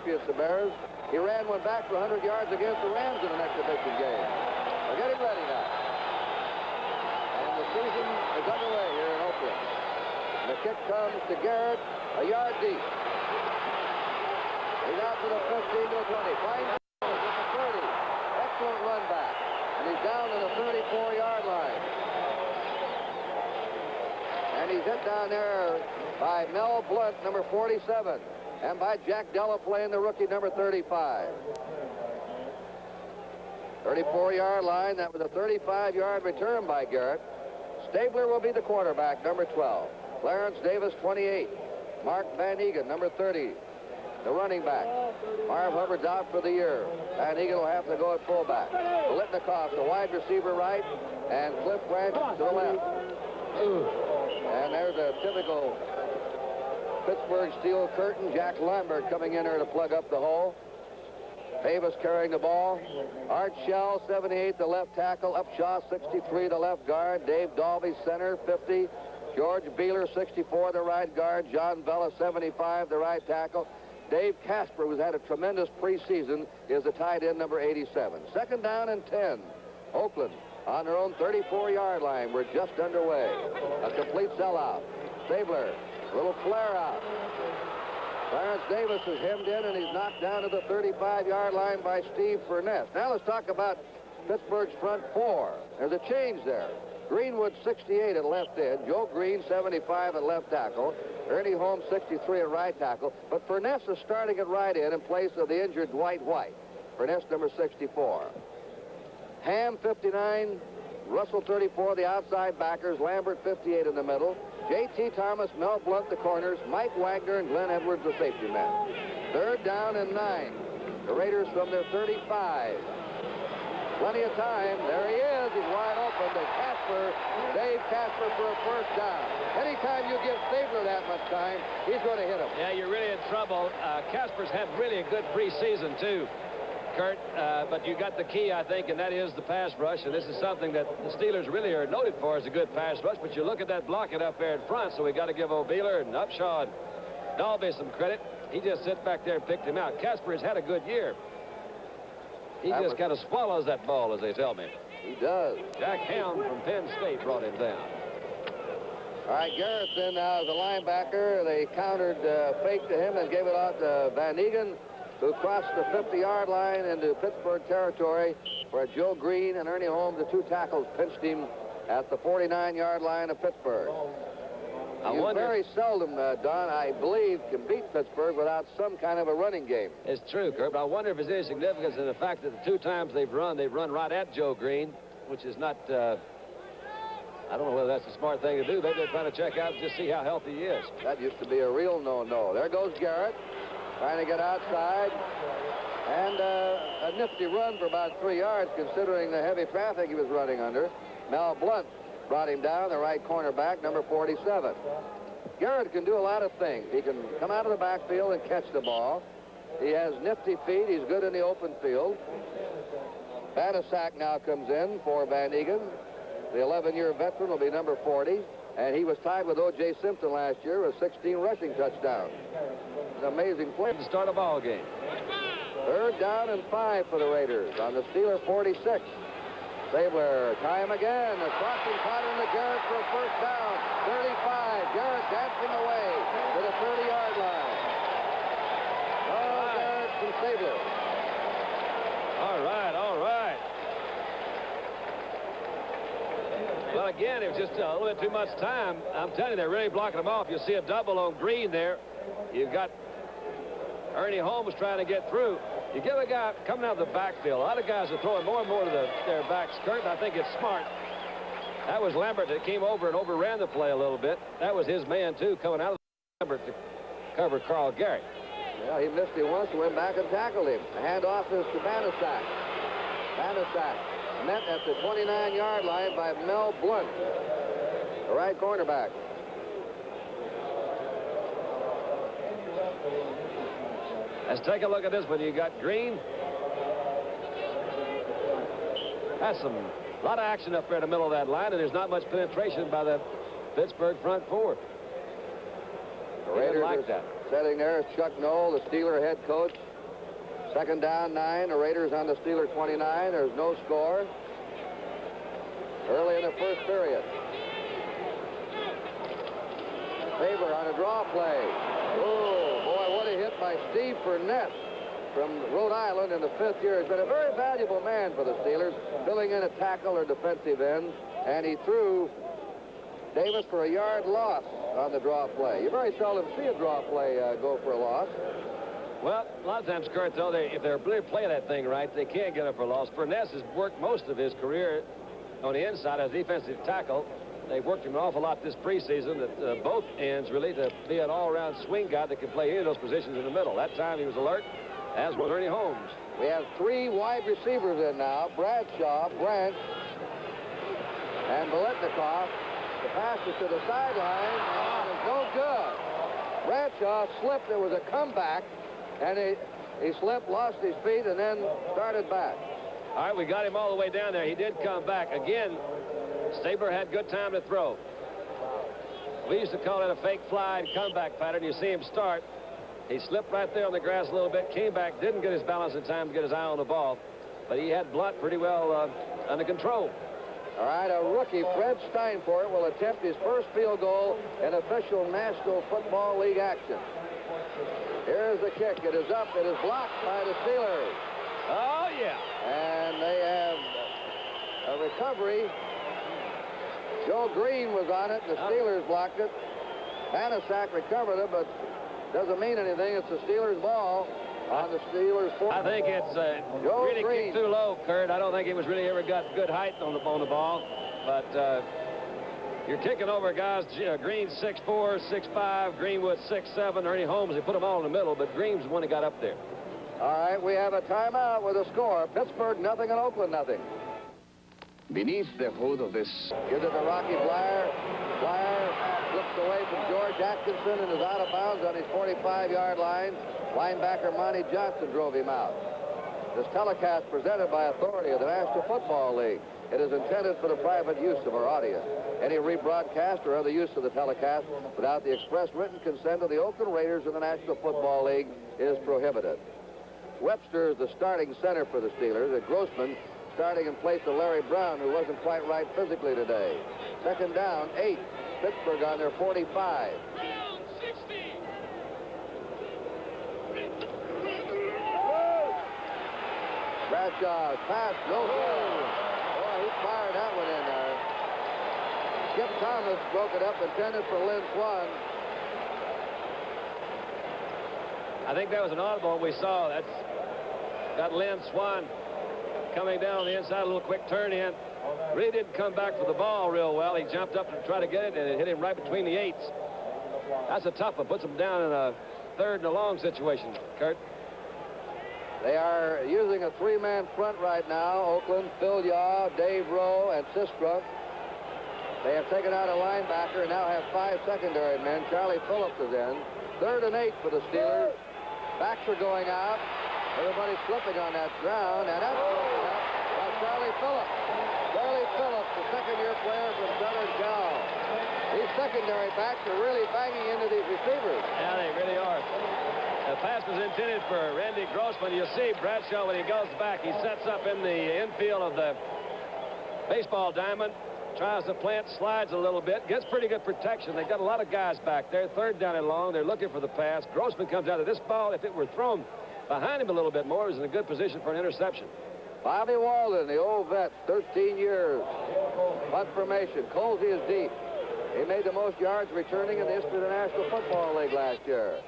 champions, the Bears. He ran one back for 100 yards against the Rams in an exhibition game. We're getting ready now. And the season is underway here in Oakland. And the kick comes to Garrett, a yard deep. He's out to the 15 to the 20. Finds at the 30. Excellent run back. And he's down to the 34-yard line. And he's hit down there by Mel Blunt, number 47, and by Jack Delaplane, the rookie, number 35. 34-yard line. That was a 35-yard return by Garrett. Stabler will be the quarterback, number 12. Clarence Davis, 28. Mark Van Egan, number 30, the running back. Marv Hubbard's out for the year. Van Egan will have to go at fullback. Litnikoff, the wide receiver, right, and Cliff Branch to the left. And there's a typical Pittsburgh steel curtain. Jack Lambert coming in there to plug up the hole. Davis carrying the ball. Art Shell, 78, the left tackle. Upshaw, 63, the left guard. Dave Dalby, center, 50. George Beeler, 64, the right guard. John Vella, 75, the right tackle. Dave Casper, who's had a tremendous preseason, is the tight end, number 87. Second down and 10. Oakland on their own 34-yard line. We're just underway. A complete sellout. Stabler, a little flare out. Clarence Davis is hemmed in, and he's knocked down to the 35-yard line by Steve Furness. Now let's talk about Pittsburgh's front four. There's a change there. Greenwood, 68 at left end. Joe Green, 75 at left tackle. Ernie Holmes, 63 at right tackle. But Furness is starting at right end in place of the injured Dwight White. Furness, number 64. Ham, 59. Russell, 34, the outside backers. Lambert, 58 in the middle. J.T. Thomas, Mel Blunt, the corners. Mike Wagner and Glenn Edwards, the safety men. Third down and 9. The Raiders from their 35. Plenty of time. There he is. He's wide open to Casper. Dave Casper for a first down. Anytime you give Stabler that much time, he's going to hit him. Yeah, you're really in trouble. Casper's had really a good preseason, too, Curt. But you got the key, I think, and that is the pass rush. And this is something that the Steelers really are noted for, is a good pass rush. But you look at that blocking up there in front, so we got to give O'Beeler and Upshaw and Dalby some credit. He just sits back there and picked him out. Casper has had a good year. He just kind of swallows that ball, as they tell me. He does. Jack Helm from Penn State brought him down. All right, Garrett's in now as a linebacker. They countered fake to him and gave it out to Van Egan, who crossed the 50-yard line into Pittsburgh territory, where Joe Green and Ernie Holmes, the two tackles, pinched him at the 49-yard line of Pittsburgh. You very seldom, Don, I believe, can beat Pittsburgh without some kind of a running game. It's true, Curt, but I wonder if there's any significance in the fact that the two times they've run right at Joe Green, which is not, I don't know whether that's a smart thing to do. Maybe they're trying to check out and just see how healthy he is. That used to be a real no-no. There goes Garrett, trying to get outside. And a nifty run for about 3 yards, considering the heavy traffic he was running under. Mel Blunt brought him down, the right cornerback, number 47. Garrett can do a lot of things. He can come out of the backfield and catch the ball. He has nifty feet. He's good in the open field. Banasak now comes in for Van Egan. The 11-year veteran will be number 40. And he was tied with O.J. Simpson last year with 16 rushing touchdowns. It's an amazing play to start a ball game. Third down and 5 for the Raiders on the Steeler 46. Stabler, time again. A crossing pattern to Garrett for a first down. 35. Garrett dancing away to the 30-yard line. Oh, Garrett from Stabler. All right, all right. Well, again, it was just a little bit too much time. I'm telling you, they're really blocking them off. You'll see a double on Green there. You've got Ernie Holmes trying to get through. You give a guy coming out of the backfield. A lot of guys are throwing more and more to their backs, Curt, and I think it's smart. That was Lambert that came over and overran the play a little bit. That was his man, too, coming out of the Lambert to cover Carl Garrett. Yeah, he missed him once and went back and tackled him. The handoff is to Banasak. Banasak met at the 29-yard line by Mel Blunt, the right cornerback. Let's take a look at this one. You got Green. That's a lot of action up there in the middle of that line, and there's not much penetration by the Pittsburgh front four. The Raiders like that. Sitting there is Chuck Noll, the Steeler head coach. Second down, 9. The Raiders on the Steeler 29. There's no score. Early in the first period. Faber on a draw play. Oh, boy, what a hit by Steve Burnett from Rhode Island in the 5th year. He's been a very valuable man for the Steelers, filling in a tackle or defensive end, and he threw Davis for a yard loss on the draw play. You very seldom see a draw play go for a loss. Well, a lot of times, Curt, though, if they're really playing that thing right, they can't get up for a loss. Burnett has worked most of his career on the inside as defensive tackle. They've worked him an awful lot this preseason at both ends, really, to be an all-around swing guy that can play any of those positions in the middle. That time he was alert, as was Ernie Holmes. We have 3 wide receivers in now. Bradshaw, Branch, and Biletnikoff. The pass is to the sideline, and it's no good. Bradshaw slipped. There was a comeback, and he slipped, lost his feet, and then started back. All right, we got him all the way down there. He did come back. Again, Stabler had good time to throw. We used to call it a fake fly and comeback pattern. You see him start. He slipped right there on the grass a little bit, came back, didn't get his balance in time to get his eye on the ball, but he had Blunt pretty well under control. All right, a rookie, Fred Steinfort, will attempt his first field goal in official National Football League action. Here's the kick. It is up. It is blocked by the Steelers. Oh, yeah. And they have a recovery. Joe Green was on it, and the Steelers blocked it. Hanasak recovered it, but doesn't mean anything. It's the Steelers' ball on the Steelers' 4. I think it's really kicked too low, Curt. I don't think it was really ever got good height on the ball. But you're kicking over guys. Green 6'4", 6'5", Greenwood 6'7", Ernie Holmes. They put them all in the middle, but Green's the one that got up there. All right, we have a timeout with a score. Pittsburgh nothing and Oakland nothing. Beneath the hood of this. Gives it to Rocky Flyer. Flyer slips away from George Atkinson and is out of bounds on his 45-yard line. Linebacker Monty Johnson drove him out. This telecast presented by authority of the National Football League. It is intended for the private use of our audience. Any rebroadcast or other use of the telecast without the express written consent of the Oakland Raiders of the National Football League is prohibited. Webster is the starting center for the Steelers, and Grossman starting in place of Larry Brown, who wasn't quite right physically today. Second down, 8. Pittsburgh on their 45. Bradshaw's pass, no good. Boy, he fired that one in there. Skip Thomas broke it up, intended for Lynn Swan. I think that was an audible we saw. That's got Lynn Swan coming down on the inside, a little quick turn in. Really didn't come back for the ball real well. He jumped up to try to get it, and it hit him right between the 8s. That's a tough one. Puts him down in a 3rd and a long situation, Curt. They are using a 3-man front right now. Oakland, Phil Yaw, Dave Rowe, and Sistrunk. They have taken out a linebacker and now have 5 secondary men. Charlie Phillips is in. 3rd and 8 for the Steelers. Backs are going out. Everybody's slipping on that ground, and that's going out by Charlie Phillips. Charlie Phillips, the second-year player from Southern Cal. These secondary backs are really banging into these receivers. Yeah, they really are. The pass was intended for Randy Grossman. You'll see Bradshaw, when he goes back, he sets up in the infield of the baseball diamond, tries to plant, slides a little bit, gets pretty good protection. They've got a lot of guys back there. 3rd down and long. They're looking for the pass. Grossman comes out of this ball. If it were thrown behind him a little bit more, he was in a good position for an interception. Bobby Walden, the old vet, 13 years. Punt formation. Colsey is deep. He made the most yards returning in the history of the National Football League last year.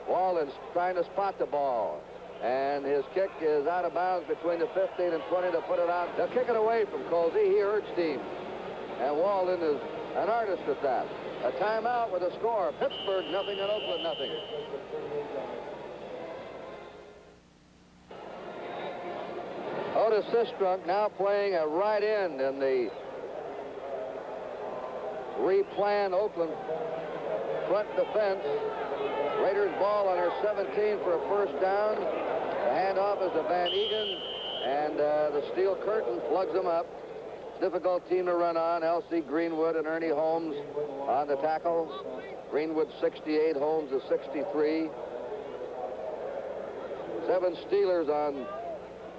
Walden's trying to spot the ball. And his kick is out of bounds between the 15 and 20 to put it on. They'll kick it away from Colsey. He urged him. And Walden is an artist at that. A timeout with a score. Pittsburgh nothing and Oakland nothing. Otis Sistrunk now playing a right end in the replanned Oakland front defense. Raiders ball on their 17 for a first down. The handoff is to Van Egan, and the steel curtain plugs them up. Difficult team to run on. L.C. Greenwood and Ernie Holmes on the tackle. Greenwood 68, Holmes is 63. 7 Steelers on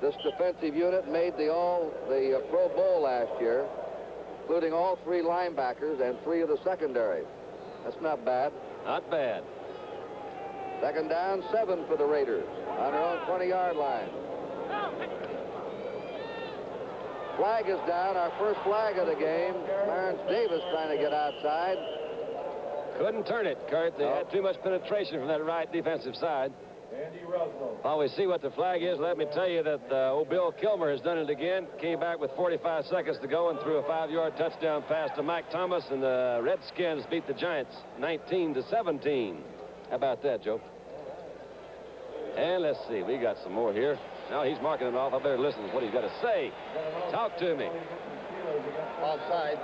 this defensive unit, made the Pro Bowl last year, including all 3 linebackers and 3 of the secondary. That's not bad. Not bad. Second down, 7 for the Raiders on their own 20-yard line. Flag is down, our first flag of the game. Clarence Davis trying to get outside. Couldn't turn it, Curt. They had too much penetration from that right defensive side. While we see what the flag is, let me tell you that old Bill Kilmer has done it again. Came back with 45 seconds to go and threw a 5-yard touchdown pass to Mike Thomas, and the Redskins beat the Giants 19-17. How about that, Joe? And let's see, we got some more here. Now he's marking it off. I better listen to what he's got to say. Talk to me. Offside,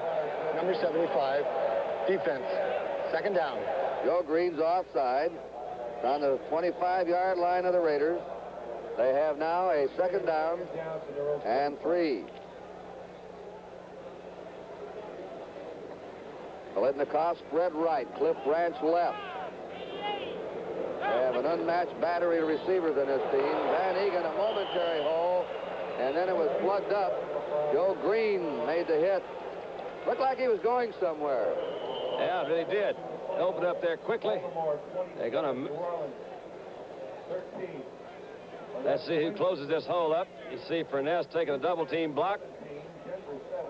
number 75, defense, second down. Joe Green's offside. It's on the 25-yard line of the Raiders. They have now a second down and 3. Biletnikoff spread right, Cliff Branch left. They have an unmatched battery of receivers in this team. Van Egan a momentary hole, and then it was plugged up. Joe Green made the hit. Looked like he was going somewhere. Yeah, it really did. Open up there quickly. They're going to... Let's see who closes this hole up. You see Furness taking a double-team block.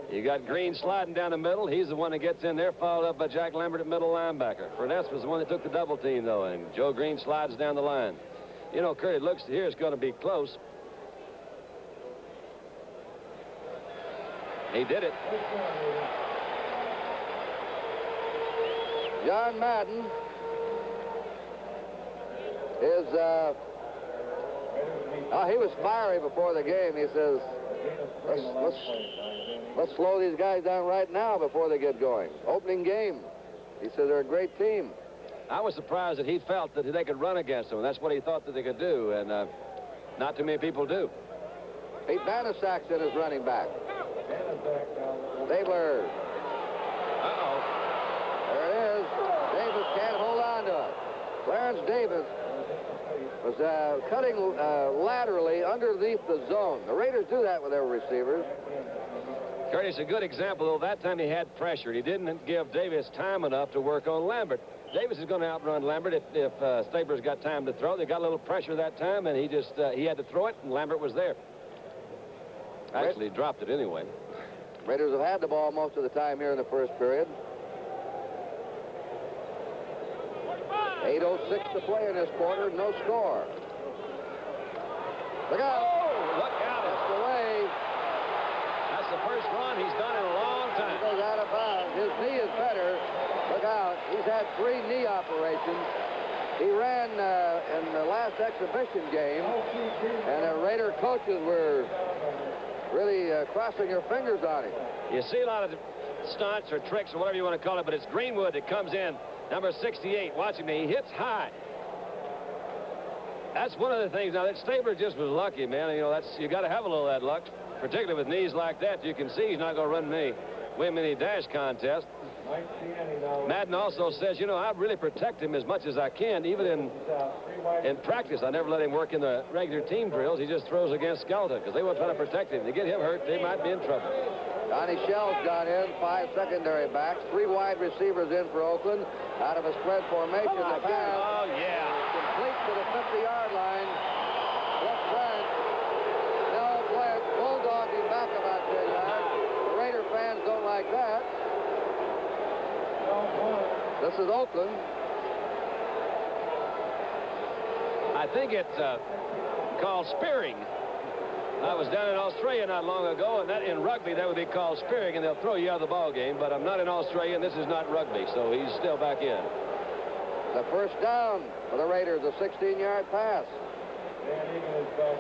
You got Green sliding down the middle. He's the one that gets in there, followed up by Jack Lambert at middle linebacker. Furness was the one that took the double team, though, and Joe Green slides down the line. You know, Curt, it looks here it's going to be close. He did it. John Madden is, he was fiery before the game. He says, let's slow these guys down right now before they get going. Opening game. He said they're a great team. I was surprised that he felt that they could run against them. That's what he thought that they could do, and not too many people do. Pete Banasak's in his running back. Stabler. Uh-oh. There it is. Davis can't hold on to it. Clarence Davis was cutting laterally underneath the zone. The Raiders do that with their receivers. Curtis, a good example, though. That time he had pressure. He didn't give Davis time enough to work on Lambert. Davis is going to outrun Lambert if Stabler's got time to throw. They got a little pressure that time, and he had to throw it, and Lambert was there. Actually, he dropped it anyway. Raiders have had the ball most of the time here in the first period. 8:06 to play in this quarter, no score. Look out! Oh, look out! That's the way. That's the first run he's done in a long time. He goes out of bounds. His knee is better. Look out! He's had 3 knee operations. He ran in the last exhibition game, and the Raider coaches were really crossing their fingers on him. You see a lot of stunts or tricks or whatever you want to call it, but it's Greenwood that comes in. Number 68, watching me, he hits high. That's one of the things. Now, that Stabler just was lucky, man. You know, you got to have a little of that luck, particularly with knees like that. You can see he's not going to win many dash contests. Madden also says, you know, I really protect him as much as I can, even in practice. I never let him work in the regular team drills. He just throws against skeleton because they won't try to protect him. To get him hurt, they might be in trouble. Donnie Shell's got in, 5 secondary backs, 3 wide receivers in for Oakland. Out of a spread formation, the pass. Oh, yeah. Complete to the 50-yard line. Cliff Branch. No, Blair bulldogging back about 10 yards. The Raider fans don't like that. This is Oakland. I think it's called spearing. I was down in Australia not long ago, and that in rugby that would be called spearing, and they'll throw you out of the ball game. But I'm not in Australia, and this is not rugby, so he's still back in. The first down for the Raiders, a 16-yard pass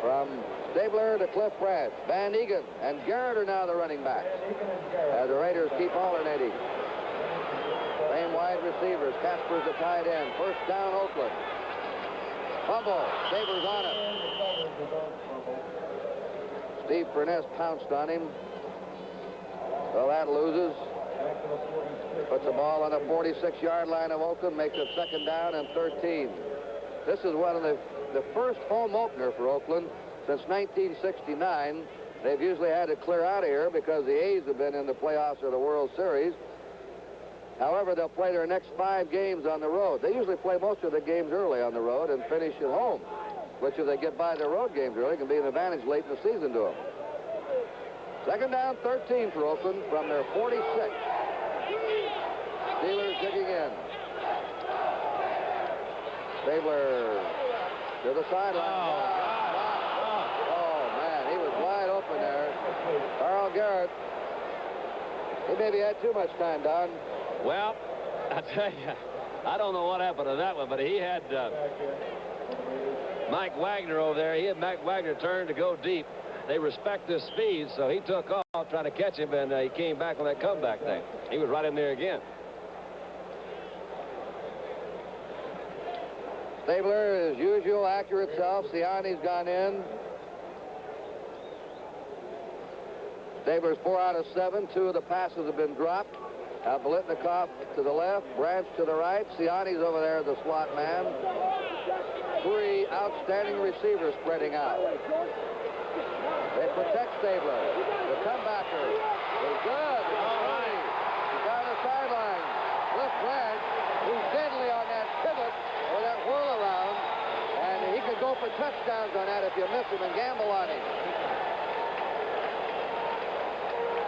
from Stabler to Cliff Branch. Van Egan and Garrett are now the running backs as the Raiders keep alternating. Same wide receivers. Casper's the tight end. First down, Oakland. Fumble. Stabler's on it. Steve Furness pounced on him. Well, that loses. Puts the ball on the 46-yard line of Oakland. Makes it second down and 13. This is one of the the first home opener for Oakland since 1969. They've usually had to clear out of here because the A's have been in the playoffs or the World Series. However, they'll play their next 5 games on the road. They usually play most of the games early on the road and finish at home, which if they get by their road games early can be an advantage late in the season to them. Second down, 13 for Oakland from their 46. Steelers digging in. Stabler to the sideline. Oh, man, he was wide open there. Carl Garrett. He maybe had too much time, Don. Well, I tell you, I don't know what happened to that one, but he had Mike Wagner over there. He had Mike Wagner turn to go deep. They respect his speed, so he took off trying to catch him, and he came back on that comeback thing. He was right in there again. Stabler, as usual, accurate self. Siani's gone in. Stabler's 4 out of 7. 2 of the passes have been dropped. Bolitnikoff to the left, Branch to the right. Siani's over there, the slot man. 3 outstanding receivers spreading out. They protect Stabler. The comebacker is good. He's down the sideline. Cliff Branch, who's deadly on that pivot or that whirl around, and he could go for touchdowns on that if you miss him and gamble on him.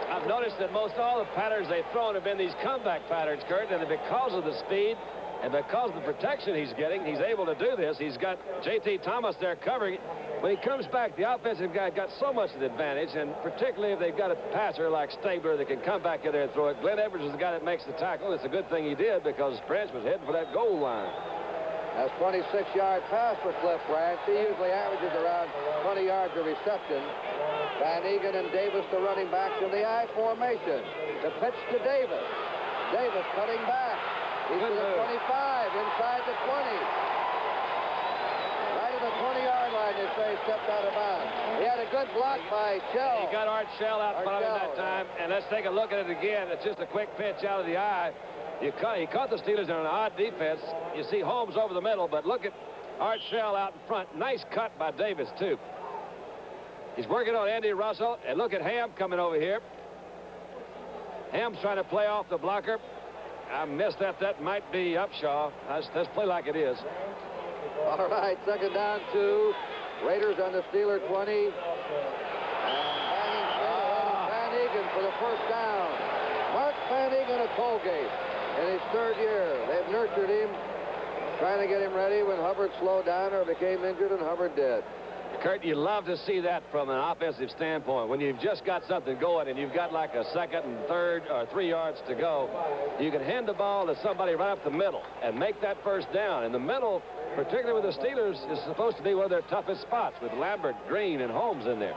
I've noticed that most all the patterns they've thrown have been these comeback patterns, Curt, and because of the speed and because of the protection he's getting, he's able to do this. He's got J.T. Thomas there covering it. When he comes back, the offensive guy got so much of the advantage, and particularly if they've got a passer like Stabler that can come back in there and throw it. Glenn Edwards is the guy that makes the tackle. It's a good thing he did because Branch was heading for that goal line. That's 26-yard pass for Cliff Branch. He usually averages around 20 yards of reception. Van Egan and Davis, the running backs in the I formation. The pitch to Davis. Davis cutting back. He's to the 25, inside the 20. Right at the 20-yard line, they say, stepped out of bounds. He had a good block by Shell. He got Art Shell out front of him that time, and let's take a look at it again. It's just a quick pitch out of the eye. He caught the Steelers in an odd defense. You see Holmes over the middle, but look at Art Shell out in front. Nice cut by Davis, too. He's working on Andy Russell, and look at Ham coming over here. Ham's trying to play off the blocker. I missed that. That might be Upshaw. Let's play like it is. All right, second down, 2. Raiders on the Steeler 20. And Van Egan for the first down. Mark Van Egan of Colgate in his 3rd year. They've nurtured him, trying to get him ready when Hubbard slowed down or became injured, and Hubbard did. Curt, you love to see that from an offensive standpoint. When you've just got something going and you've got like a 2nd and 3rd or 3 yards to go, you can hand the ball to somebody right up the middle and make that first down. And the middle, particularly with the Steelers, is supposed to be one of their toughest spots with Lambert, Green, and Holmes in there.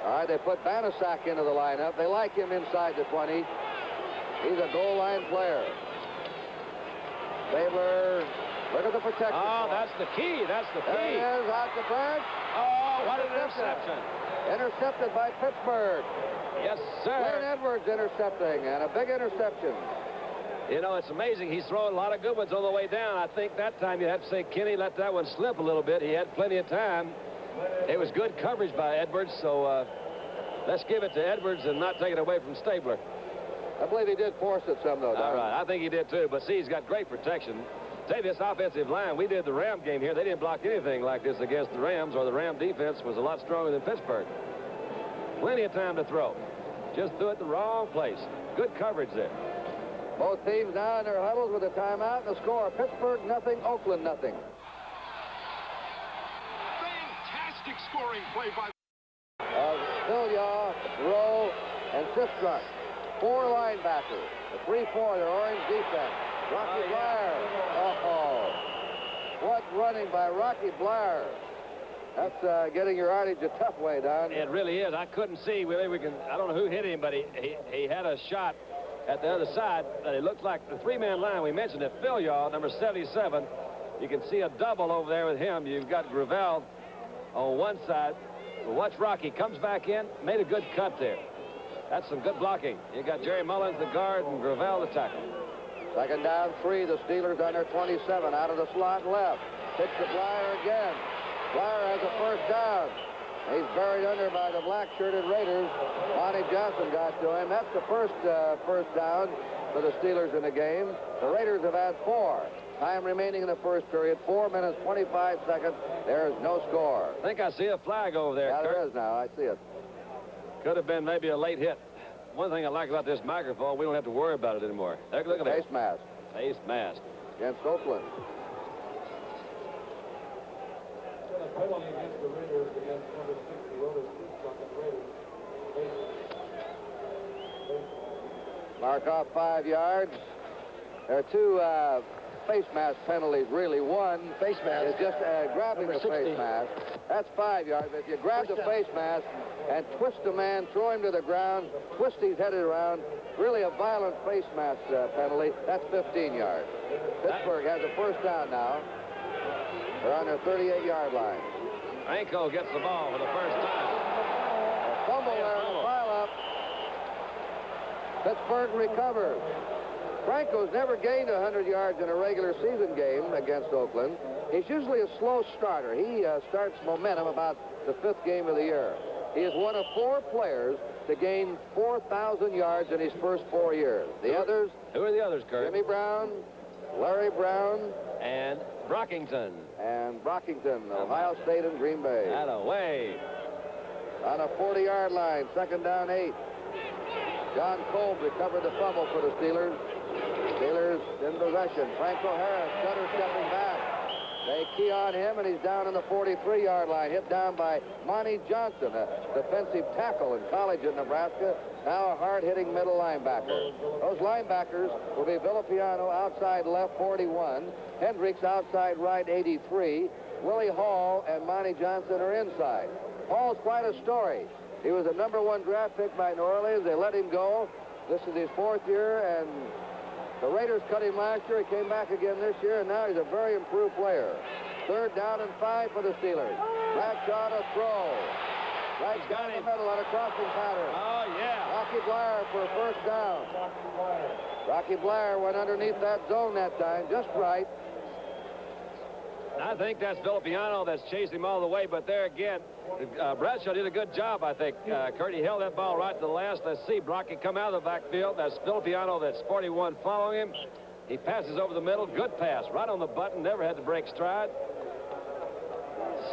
All right, they put Banasak into the lineup. They like him inside the 20. He's a goal line player. Stabler, look at the protection. Oh, that's the key. That's the key. There he is, out to Branch. Oh, what an interception. Intercepted by Pittsburgh. Yes, sir. Glenn Edwards intercepting, and a big interception. You know, it's amazing. He's throwing a lot of good ones on the way down. I think that time you have to say Kenny let that one slip a little bit. He had plenty of time. It was good coverage by Edwards, so let's give it to Edwards and not take it away from Stabler. I believe he did force it some, though, Don. All right, I think he did, too. But, see, he's got great protection. Tell you, this offensive line, we did the Ram game here. They didn't block anything like this against the Rams, or the Ram defense was a lot stronger than Pittsburgh. Plenty of time to throw. Just threw it the wrong place. Good coverage there. Both teams now in their huddles with a timeout and the score. Pittsburgh nothing, Oakland nothing. Fantastic scoring play by Silya, Rowe, and Sistrunk. 4 linebackers. The 3-4, their orange defense. Rocky Blair. Oh, what running by Rocky Blair. That's getting your yardage a tough way, Don. It really is. I couldn't see. I don't know who hit him, but he had a shot at the other side. But it looked like the 3-man line. We mentioned it. Philyaw, number 77. You can see a double over there with him. You've got Gravel on one side. But watch Rocky. Comes back in. Made a good cut there. That's some good blocking. You got Jerry Mullins, the guard, and Gravel, the tackle. Second down, 3. The Steelers on their 27 out of the slot left. Pitch to Blyer again. Blyer has a first down. He's buried under by the black-shirted Raiders. Monty Johnson got to him. That's the first down for the Steelers in the game. The Raiders have had 4. Time remaining in the first period, 4 minutes, 25 seconds. There's no score. I think I see a flag over there, Yeah, Curt. there is now. I see it. Could have been maybe a late hit. One thing I like about this microphone, we don't have to worry about it anymore. Look at Face this. mask Face mask. against Oakland. Penalty against the Raiders against number 60 Raiders. Mark off 5 yards. There are 2 face mask penalties, really. One Face mask. is just grabbing Number the face 60. mask. That's 5 yards. If you grab the face mask and twist a man, throw him to the ground, twist his head around, really a violent face mask penalty, that's 15 yards. Pittsburgh has a first down now. They're on their 38-yard line. Franco gets the ball for the first time. A fumble there on the pile-up. Pittsburgh recovers. Franco's never gained 100 yards in a regular season game against Oakland. He's usually a slow starter. He starts momentum about the 5th game of the year. He is one of 4 players to gain 4,000 yards in his first 4 years. The others? Who are the others, Curt? Jimmy Brown, Larry Brown, And Brockington. and Brockington, Ohio State and Green Bay. Out of way. On a 40-yard line, 2nd down 8. John Kolb recovered the fumble for the Steelers. Steelers in possession. Franco Harris, stutter stepping back. They key on him, and he's down on the 43-yard line, hit down by Monty Johnson, a defensive tackle in college at Nebraska, now a hard-hitting middle linebacker. Those linebackers will be Villapiano outside left 41, Hendricks outside right 83, Willie Hall and Monty Johnson are inside. Hall's quite a story. He was a #1 draft pick by New Orleans. They let him go. This is his 4th year, and the Raiders cut him last year. He came back again this year, and now he's a very improved player. 3rd down and 5 for the Steelers. Bradshaw to throw. Right down the middle on a crossing pattern. Oh, yeah. Rocky Blyer for a first down. Rocky Blyer went underneath that zone that time, just right. I think that's Villapiano that's chased him all the way, but there again, Bradshaw did a good job, I think. Curt, he held that ball right to the last. Let's see, Brocky come out of the backfield. That's Villapiano, that's 41 following him. He passes over the middle. Good pass, right on the button. Never had to break stride.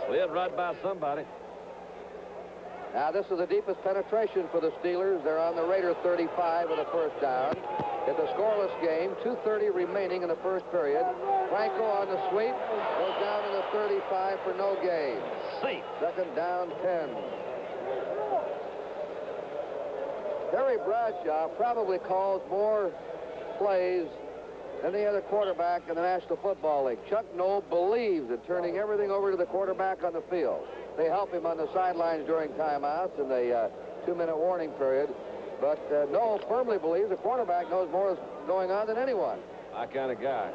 Slid right by somebody. Now, this is the deepest penetration for the Steelers. They're on the Raider 35 with a first down. It's a scoreless game, 2:30 remaining in the first period. Franco on the sweep, goes down to the 35 for no gain. Safe. 2nd down, 10. Terry Bradshaw probably calls more plays than any other quarterback in the National Football League. Chuck Noll believes in turning everything over to the quarterback on the field. They help him on the sidelines during timeouts in the 2-minute warning period. But Noll firmly believes the quarterback knows more is going on than anyone. My kind of guy.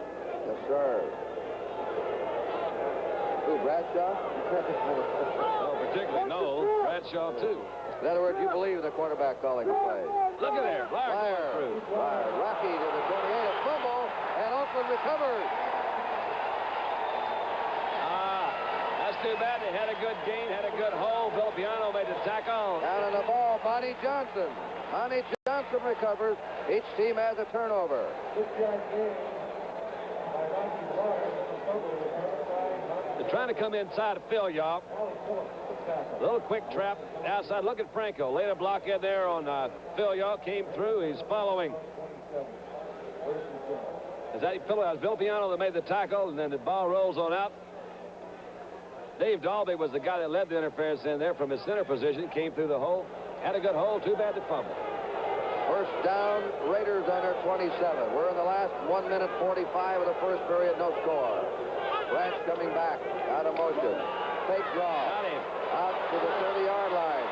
Yes, sir. Who, Bradshaw? Oh, particularly Noel. Bradshaw, too. In other words, you believe in the quarterback calling the play. Look at there. Blyer going through. Blyer. Rocky to the 28, a fumble, and Oakland recovers. That's too bad. They had a good gain, had a good hold. Villapiano made the tackle. Down on the ball, Monty Johnson. Monty Johnson recovers. Each team has a turnover. They're trying to come inside of Phil, y'all. A little quick trap outside. Look at Franco. Laid a block in there on Phil, y'all. Came through. He's following. Is that Villapiano that made the tackle, and then the ball rolls on out. Dave Dalby was the guy that led the interference in there from his center position. Came through the hole. Had a good hole. Too bad to fumble. First down, Raiders on their 27. We're in the last 1 minute 45 of the first period. No score. Branch coming back. Out of motion. Fake draw. Got him. Out to the 30-yard line.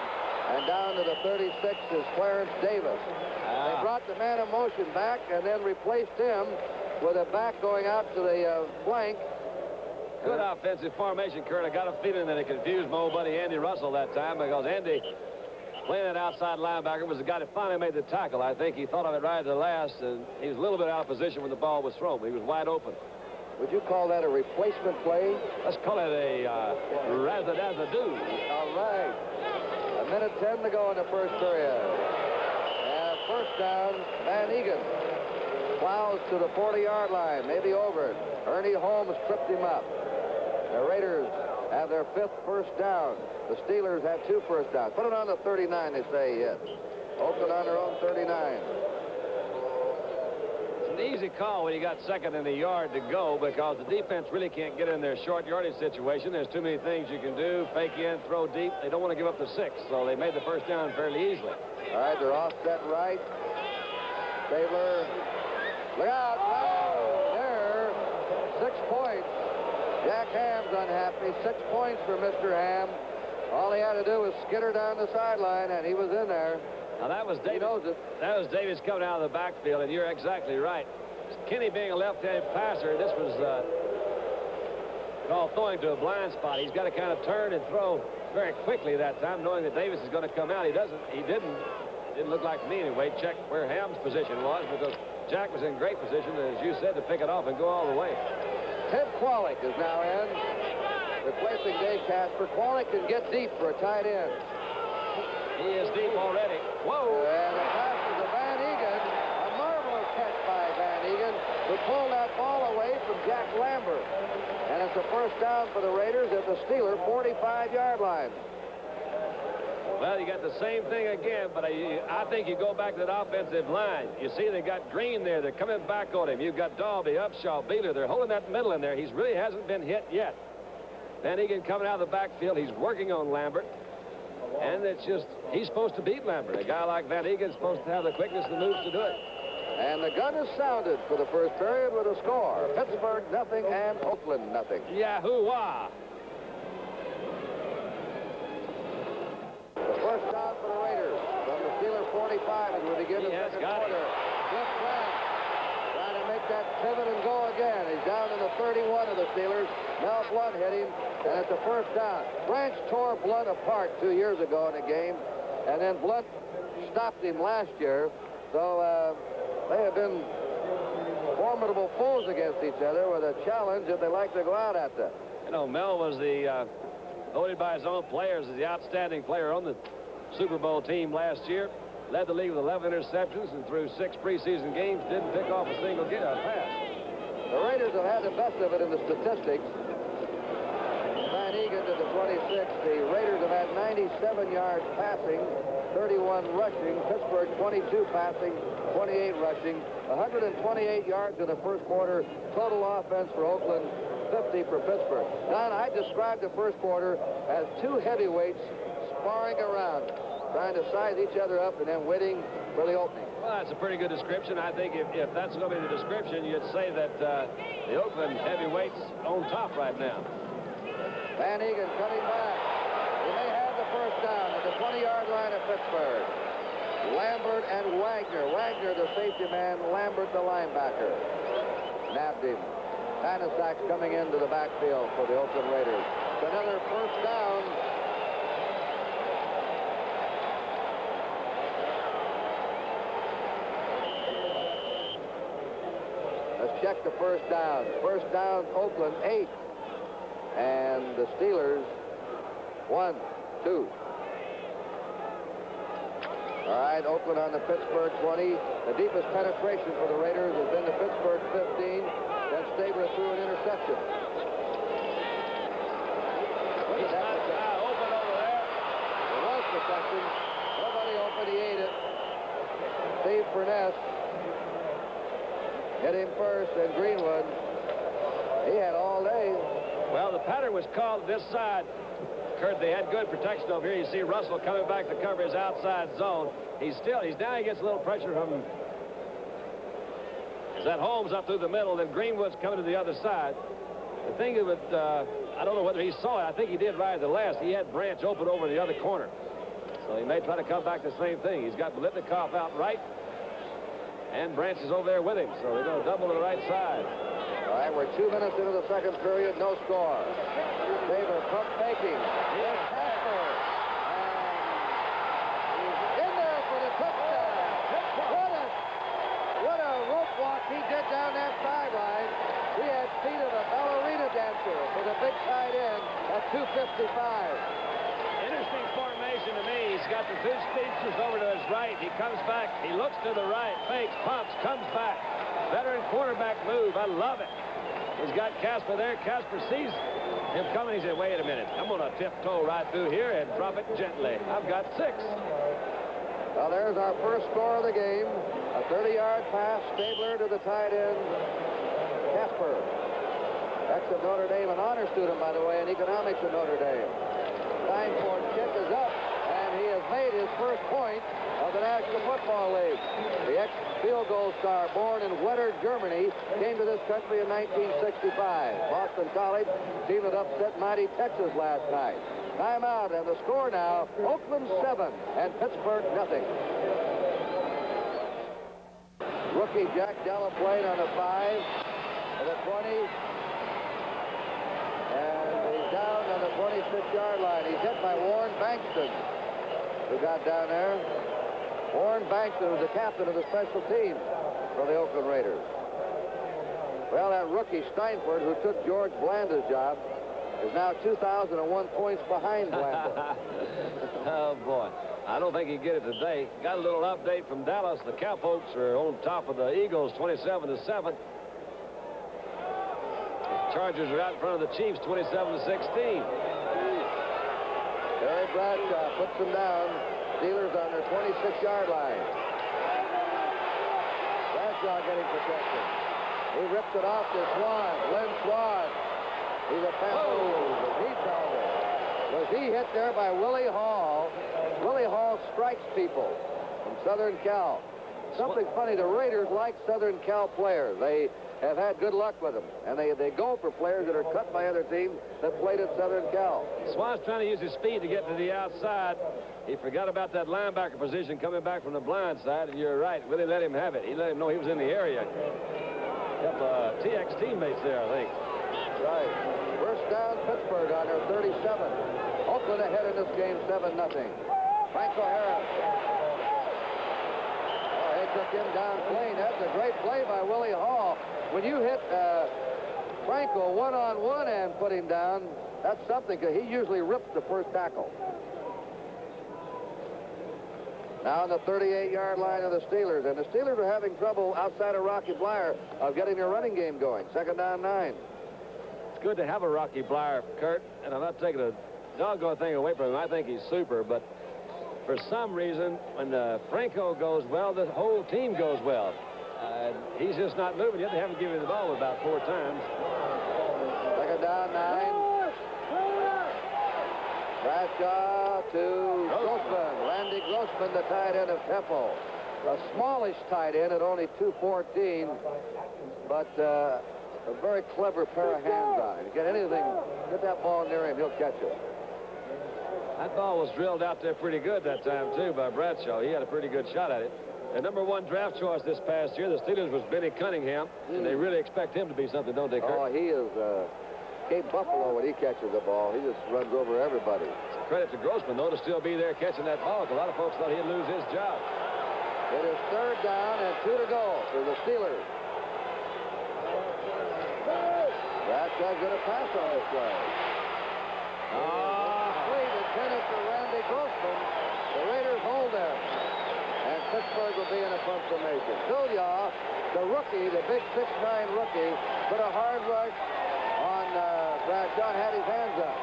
And down to the 36 is Clarence Davis. They brought the man in motion back and then replaced him with a back going out to the flank. Good offensive formation, Curt. I got a feeling that it confused my old buddy Andy Russell that time, because Andy, playing that outside linebacker, was the guy that finally made the tackle. I think he thought of it right at the last, and he was a little bit out of position when the ball was thrown. He was wide open. Would you call that a replacement play? Let's call it a razzle-dazzle-do. All right. 1:10 to go in the first period. And first down, Van Egan plows to the 40-yard line, maybe over it. Ernie Holmes tripped him up. The Raiders have their 5th first down. The Steelers have 2 first downs. Put it on the 39, they say, yes. Oakland on their own 39. It's an easy call when you got 2nd and a yard to go because the defense really can't get in their short yardage situation. There's too many things you can do. Fake in, throw deep. They don't want to give up the 6, so they made the first down fairly easily. All right, they're offset right. Stabler. Look out. Wow. There. 6 points. Jack Ham's unhappy. 6 points for Mr. Ham. All he had to do was skitter down the sideline, and he was in there. Now, that was Davis. He knows it. That was Davis coming out of the backfield, and you're exactly right. Kenny being a left-handed passer, this was called throwing to a blind spot. He's got to kind of turn and throw very quickly that time, knowing that Davis is going to come out. He didn't. It didn't look like to me anyway. Check where Ham's position was because Jack was in great position, as you said, to pick it off and go all the way. Ted Kwalik is now in, replacing Dave Casper. Kwalik can get deep for a tight end. He is deep already. Whoa! And the pass is to Van Egan. A marvelous catch by Van Egan, who pulled that ball away from Jack Lambert. And it's a first down for the Raiders at the Steeler 45-yard line. Well, you got the same thing again, but I think you go back to that offensive line. You see they got Green there. They're coming back on him. You've got Dalby, Upshaw, Beeler. They're holding that middle in there. He really hasn't been hit yet. Van Egan coming out of the backfield. He's working on Lambert. And it's just, he's supposed to beat Lambert. A guy like Van Egan's supposed to have the quickness and the moves to do it. And the gun is sounded for the first period with a score. Pittsburgh, nothing, and Oakland, nothing. Yahoo-wah! The first down for the Raiders from the Steeler 45 as we begin the second quarter. Cliff Branch trying to make that pivot and go again. He's down to the 31 of the Steelers. Mel Blunt hit him, and it's a first down. Branch tore Blunt apart 2 years ago in a game, and then Blunt stopped him last year. So they have been formidable foes against each other with a challenge that they like to go out at them. You know, Mel was the voted by his own players as the outstanding player on the Super Bowl team last year. Led the league with 11 interceptions and through 6 preseason games didn't pick off a single pass. The Raiders have had the best of it in the statistics. Van Egan to the 26. The Raiders have had 97 yards passing, 31 rushing. Pittsburgh 22 passing, 28 rushing. 128 yards in the first quarter. Total offense for Oakland, 50 for Pittsburgh. Don, I described the first quarter as 2 heavyweights sparring around, trying to size each other up and then waiting for the opening. Well, that's a pretty good description. I think if that's going to be the description, you'd say that the Oakland heavyweights on top right now. Van Egan coming back. He may have the first down at the 20-yard line of Pittsburgh. Lambert and Wagner. Wagner, the safety man. Lambert, the linebacker. Nabbed him. Panasak's coming into the backfield for the Oakland Raiders. Another first down. Let's check the first down. First down, Oakland, 8. And the Steelers, 1, 2. All right, Oakland on the Pittsburgh 20. The deepest penetration for the Raiders has been the Pittsburgh 15. Then Stabler threw an interception. He's not open over there. There was protection. Nobody open. He ate it. Steve Furness hit him first, and Greenwood, he had all day. Well, the pattern was called this side. Curt, they had good protection over here. You see Russell coming back to cover his outside zone. He's now he gets a little pressure from is that Holmes up through the middle, then Greenwood's coming to the other side. The thing is with, I don't know whether he saw it. I think he did right at the last. He had Branch open over in the other corner. So he may try to come back the same thing. He's got Bolitnikoff out right, and Branch is over there with him. So they're going to double to the right side. All right, we're 2 minutes into the second period, no score. Stabler pump faking. Here's Casper. And he's in there for the touchdown. What a rope walk he did down that sideline. He had feet of Interesting formation to me. He's got the two speedsters over to his right. He comes back. He looks to the right. Fakes, pumps, comes back. Veteran quarterback move. I love it. He's got Casper there. Casper sees him coming. He said, wait a minute. I'm going to tiptoe right through here and drop it gently. I've got 6. Well, there's our first score of the game. A 30-yard pass, Stabler to the tight end, Casper. That's of Notre Dame, an honor student, by the way, in economics at Notre Dame. Steinford kick is up, and he has made his first point of the National Football League. The ex-field goal star, born in Wetter, Germany, came to this country in 1965. Boston College team that upset mighty Texas last night. Timeout, and the score now, Oakland 7 and Pittsburgh nothing. Rookie Jack Delaplane on the 5, to the 20. And he's down on the 26-yard line. He's hit by Warren Bankston, who got down there. Warren Bankston was the captain of the special teams for the Oakland Raiders. Well, that rookie Steinford, who took George Blanda's job, is now 2,001 points behind Blanda. Oh, boy. I don't think he'd get it today. Got a little update from Dallas. The Cowpokes are on top of the Eagles, 27-7. Chargers are out in front of the Chiefs, 27-16. Terry Bradshaw puts them down. Steelers on their 26-yard line. Bradshaw getting protection. He rips it off to Swan. Lynn Swan. He's a penalty. He fell there. Was he hit there by Willie Hall? Willie Hall strikes people from Southern Cal. Something funny, the Raiders like Southern Cal players. They have had good luck with them, and they go for players that are cut by other teams that played at Southern Cal. Swan's trying to use his speed to get to the outside. He forgot about that linebacker position coming back from the blind side, and you're right. Willie let him have it. He let him know he was in the area. Couple of TX teammates there, I think. Right. First down, Pittsburgh on their 37. Oakland ahead in this game, 7-0. Franco Harris. Oh, they took him down clean. That's a great play by Willie Hall. When you hit Franco one-on-one and put him down, that's something, because he usually rips the first tackle. Now on the 38-yard line of the Steelers, and the Steelers are having trouble outside of Rocky Bleier of getting their running game going. 2nd down, 9. It's good to have a Rocky Bleier, Curt, and I'm not taking a doggone thing away from him. I think he's super, but for some reason, when Franco goes well, the whole team goes well. He's just not moving yet. They haven't given him the ball about 4 times. 2nd down, 9. Bradshaw to Grossman. Randy Grossman, the tight end of Temple. A smallish tight end at only 214, but a very clever pair of hands on him. Get anything, get that ball near him, he'll catch it. That ball was drilled out there pretty good that time, too, by Bradshaw. He had a pretty good shot at it. The #1 draft choice this past year, the Steelers, was Benny Cunningham, and they really expect him to be something, don't they, Curt? Oh, he is Cape Buffalo when he catches the ball. He just runs over everybody. Credit to Grossman, though, to still be there catching that ball, because a lot of folks thought he'd lose his job. It is 3rd down and 2 to go for the Steelers. Bradshaw's going to pass on this play. Complete intended for Randy Grossman. The Raiders hold them. And Pittsburgh will be in a punt formation. Silya, the rookie, the big 6'9" rookie, put a hard rush on Bradshaw, had his hands up.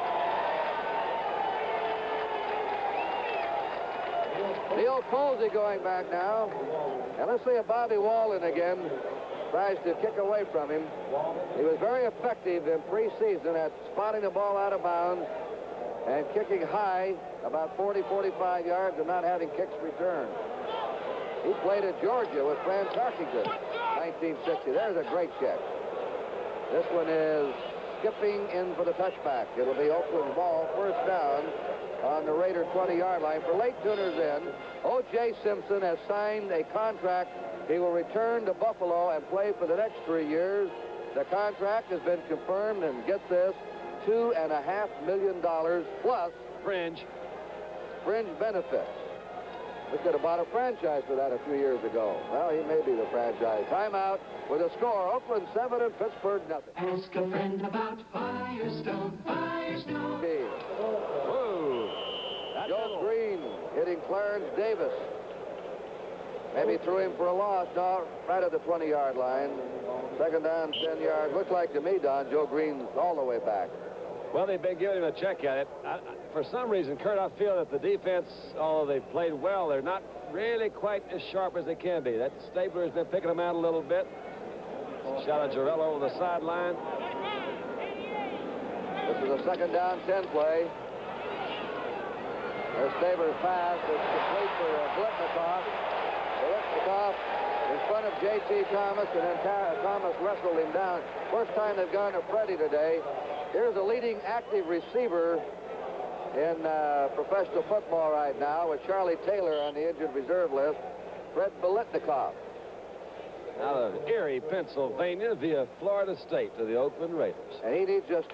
Neil Colsey going back now. And let's see if Bobby Walden again tries to kick away from him. He was very effective in preseason at spotting the ball out of bounds and kicking high about 40, 45 yards and not having kicks returned. He played at Georgia with Fran Tarkington, 1960. There's a great kick. This one is skipping in for the touchback. It'll be Oakland's ball, 1st down on the Raider 20-yard line. For late tuners in, O.J. Simpson has signed a contract. He will return to Buffalo and play for the next 3 years. The contract has been confirmed, and get this, $2.5 million plus fringe benefits. We could have bought a franchise for that a few years ago. Well, he may be the franchise. Timeout with a score. Oakland 7 and Pittsburgh nothing. Ask a friend about Firestone. Firestone. Whoa. Joe Green hitting Clarence Davis. Maybe threw him for a loss. No, right at the 20-yard line. Second down, 10 yards. Looks like to me, Don, Joe Green's all the way back. Well, they've been giving him a check at it. For some reason, Curt, I feel that the defense, although they've played well, they're not really quite as sharp as they can be. That Stabler has been picking them out a little bit. Shot of Jarrell over the sideline. This is a second down, 10 play. There's Stabler's pass. It's complete for Blitnikoff. Blitnikoff in front of J.T. Thomas, and then Thomas wrestled him down. First time they've gone to Freddie today. Here's a leading active receiver in professional football right now with Charlie Taylor on the injured reserve list, Fred Blitnikoff. Out of Erie, Pennsylvania, via Florida State to the Oakland Raiders. And he needs just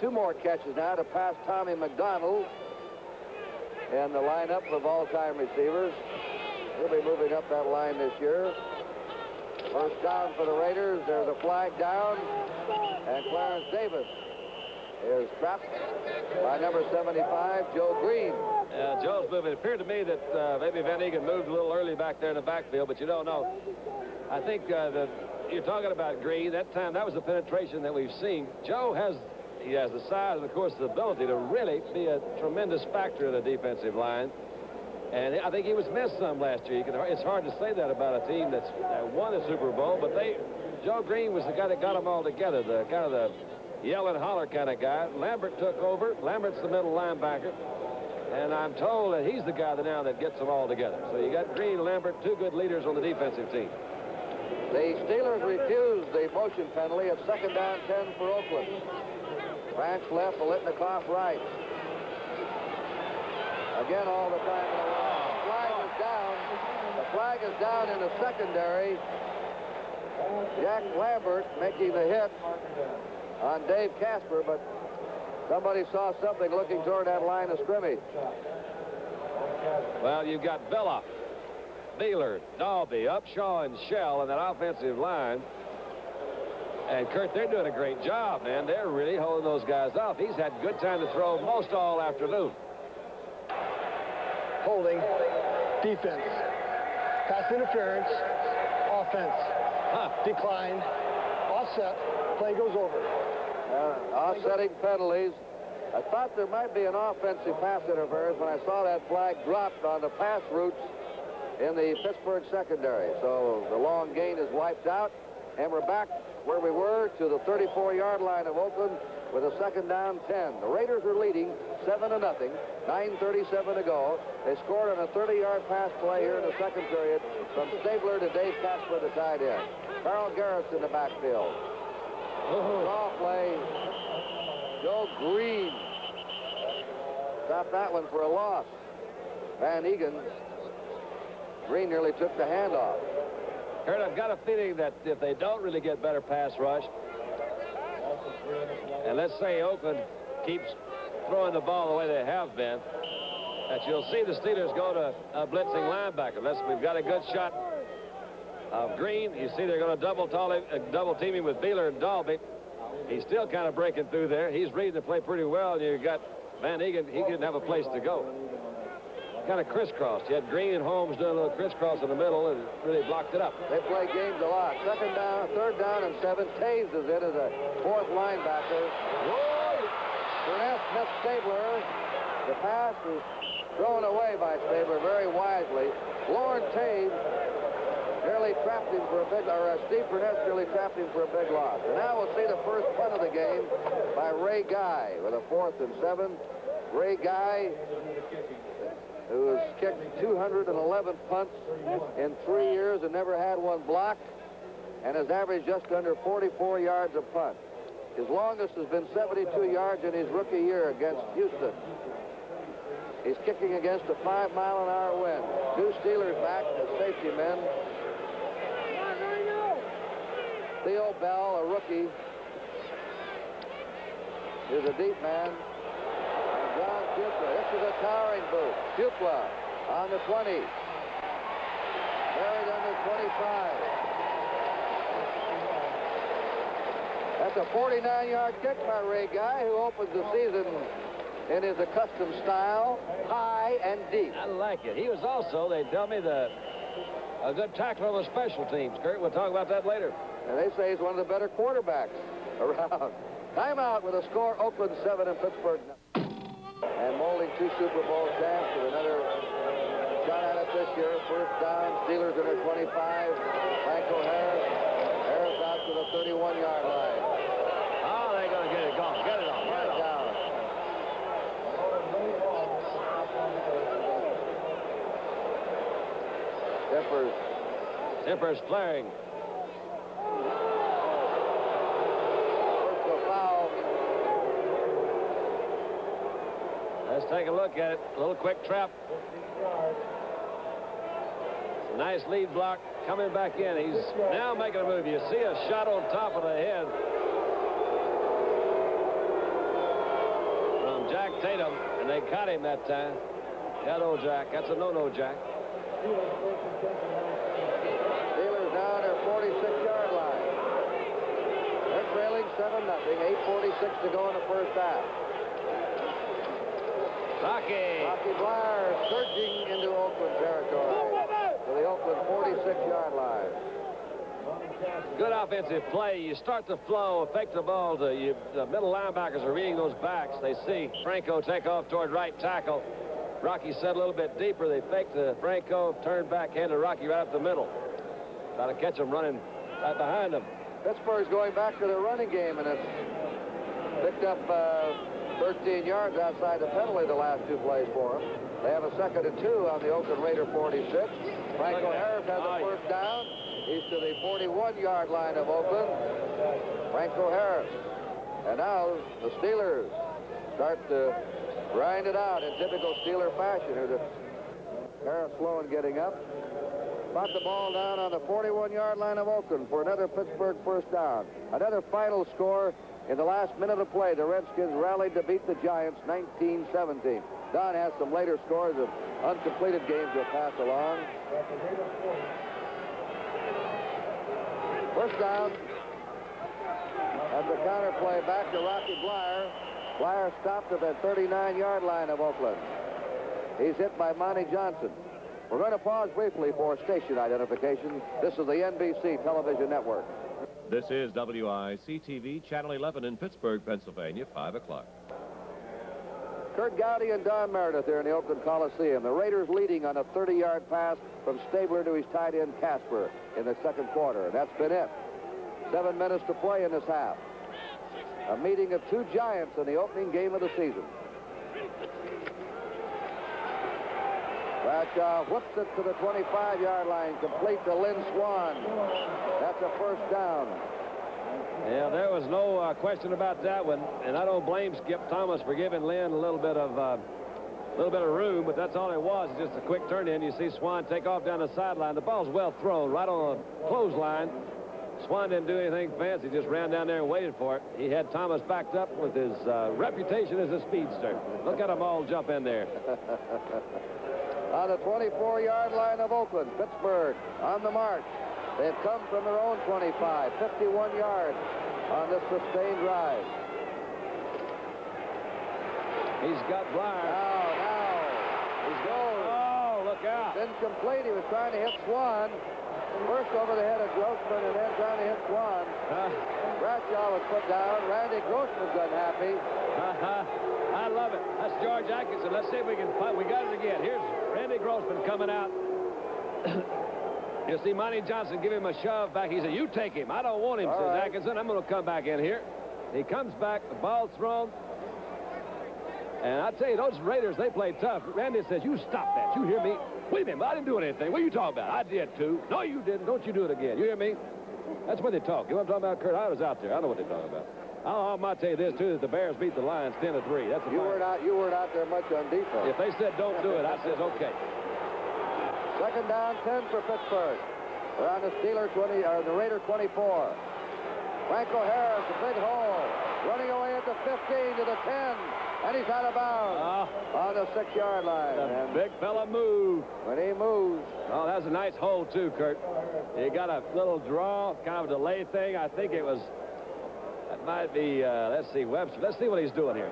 two more catches now to pass Tommy McDonald in the lineup of all-time receivers. He'll be moving up that line this year. First down for the Raiders. There's a flag down, and Clarence Davis is trapped by number 75, Joe Green. Joe's moving. It appeared to me that maybe Van Egan moved a little early back there in the backfield, but you don't know. I think that you're talking about Green. That time, that was the penetration that we've seen. Joe has the size and, of course, the ability to really be a tremendous factor in the defensive line. And I think he was missed some last year. It's hard to say that about a team that's won a Super Bowl, but Joe Green was the guy that got them all together, the kind of the yell and holler kind of guy. Lambert took over. Lambert's the middle linebacker. And I'm told that he's the guy now that gets them all together. So you got Green, Lambert, two good leaders on the defensive team. The Steelers refused the motion penalty at second down 10 for Oakland. Branch left, Blitnikoff right. Again, all the time in a row. The flag is down. The flag is down in the secondary. Jack Lambert making the hit on Dave Casper, but somebody saw something looking toward that line of scrimmage. Well, you've got Villa, Beeler, Dalby, Upshaw, and Shell in that offensive line. And, Curt, they're doing a great job, man. They're really holding those guys off. He's had good time to throw most all afternoon. Holding, defense, pass interference, offense, decline, offset, play goes over. Offsetting penalties. I thought there might be an offensive pass interference when I saw that flag dropped on the pass routes in the Pittsburgh secondary. So the long gain is wiped out, and we're back where we were to the 34-yard line of Oakland with a second down 10. The Raiders are leading 7-0, 9:37 to go. They scored on a 30-yard pass play here in the second period from Stabler to Dave Casper, the tight end. Carl Garrett's in the backfield. Draw play. Joe Green stopped that one for a loss. Van Egan. Green nearly took the handoff. Curt, I've got a feeling that if they don't really get better pass rush, and let's say Oakland keeps throwing the ball the way they have been, that you'll see the Steelers go to a blitzing linebacker. We've got a good shot of Green. You see they're going to double team him with Beeler and Dalby. He's still kind of breaking through there. He's reading the play pretty well, and you got Van Egan. He didn't have a place to go. Kind of crisscrossed. You had Green and Holmes doing a little crisscross in the middle, and really blocked it up. They play games a lot. Third down and 7. Taves is in as a fourth linebacker. Burnett missed Stabler. The pass is thrown away by Stabler very wisely. Lorne Taves nearly trapped him for a big, Steve Burnett nearly trapped him for a big loss. And now we'll see the first punt of the game by Ray Guy with a 4th and 7. Ray Guy, who has kicked 211 punts in 3 years and never had one blocked, and has averaged just under 44 yards a punt. His longest has been 72 yards in his rookie year against Houston. He's kicking against a 5-mile-an-hour wind. 2 Steelers back as safety men. Theo Bell, a rookie, is a deep man. John Pupla. This is a towering boot. Pupla on the 20. Buried under 25. That's a 49-yard kick by Ray Guy, who opens the season in his accustomed style, high and deep. I like it. He was also, they tell me, a good tackler on the special teams. Curt, we'll talk about that later. And they say he's one of the better quarterbacks around. Timeout with a score, Oakland 7 and Pittsburgh 9. And molding 2 Super Bowl champs with another shot at it this year. First down, Steelers under 25. Franco Harris. Harris out to the 31-yard line. Oh, they're going to get it going. Get it on. Get it on. Down. Zippers flaring. Personal foul. Let's take a look at it. A little quick trap. Nice lead block coming back in. He's now making a move. You see a shot on top of the head from Jack Tatum, and they caught him that time. That old Jack. That's a no-no, Jack. Steelers down their 46-yard line. They're trailing 7-0. 8:46 to go in the first half. Rocky Bleier surging into Oakland territory to the Oakland 46-yard line. Good offensive play. You start the flow, affect the ball. The middle linebackers are reading those backs. They see Franco take off toward right tackle. Rocky set a little bit deeper. They faked the Franco, turned back, handed Rocky right up the middle. Try to catch him running right behind him. Pittsburgh's going back to their running game, and it's picked up 13 yards outside the penalty the last 2 plays for them. They have a 2nd and 2 on the Oakland Raider 46. Franco Harris has the first down. He's to the 41-yard line of Oakland. Franco Harris. And now the Steelers start to grind it out in typical Steeler fashion. Here's Harris slow in getting up. Brought the ball down on the 41-yard line of Oakland for another Pittsburgh first down. Another final score in the last minute of play. The Redskins rallied to beat the Giants 19-17. Don has some later scores of uncompleted games to pass along. First down. And the counter play back to Rocky Bleier. Bleier stopped at the 39-yard line of Oakland. He's hit by Monty Johnson. We're going to pause briefly for station identification. This is the NBC Television Network. This is WIC-TV, Channel 11 in Pittsburgh, Pennsylvania, 5 o'clock. Curt Gowdy and Don Meredith here in the Oakland Coliseum. The Raiders leading on a 30-yard pass from Stabler to his tight end Casper in the second quarter. And that's been it. 7 minutes to play in this half. A meeting of 2 giants in the opening game of the season. Bradshaw whoops it to the 25-yard line, complete to Lynn Swan. That's a first down. Yeah, there was no question about that one, and I don't blame Skip Thomas for giving Lynn a little bit of room, but that's all it was. It's just a quick turn in. You see Swan take off down the sideline. The ball's well thrown, right on a clothesline. Swan didn't do anything fancy, just ran down there and waited for it. He had Thomas backed up with his reputation as a speedster. Look at them all jump in there. On the 24-yard line of Oakland, Pittsburgh on the march. They've come from their own 25, 51 yards on this sustained drive. He's got Bleier. Now, he's going. Oh, look out. Incomplete. He was trying to hit Swan. First over the head of Grossman and then trying to hit Swan. Bradshaw was put down. Randy Grossman's unhappy. I love it. That's George Atkinson. Let's see if we can find. We got it again. Here's Randy Grossman coming out. You see Monty Johnson give him a shove back. He said, "You take him. I don't want him," says right. Atkinson. "I'm going to come back in here." He comes back. The ball's thrown. And I tell you, those Raiders, they play tough. Randy says, "You stop that. You hear me? Wait a minute. I didn't do anything. What are you talking about?" "I did, too." "No, you didn't. Don't you do it again. You hear me?" That's what they talk. You know what I'm talking about, Curt? I was out there. I know what they're talking about. I might tell you this, too, that the Bears beat the Lions 10-3. That's you weren't out there much on defense. If they said don't do it, I says okay. Second down, 10 for Pittsburgh. They're on the Steeler 20, or the Raider 24. Franco Harris, a big hole. Running away at the 15 to the 10. And he's out of bounds. on the 6-yard line. The big fella moved. When he moves. Oh, that's a nice hold, too, Curt. He got a little draw, kind of a delay thing. I think it was, that might be, let's see, Webster. Let's see what he's doing here.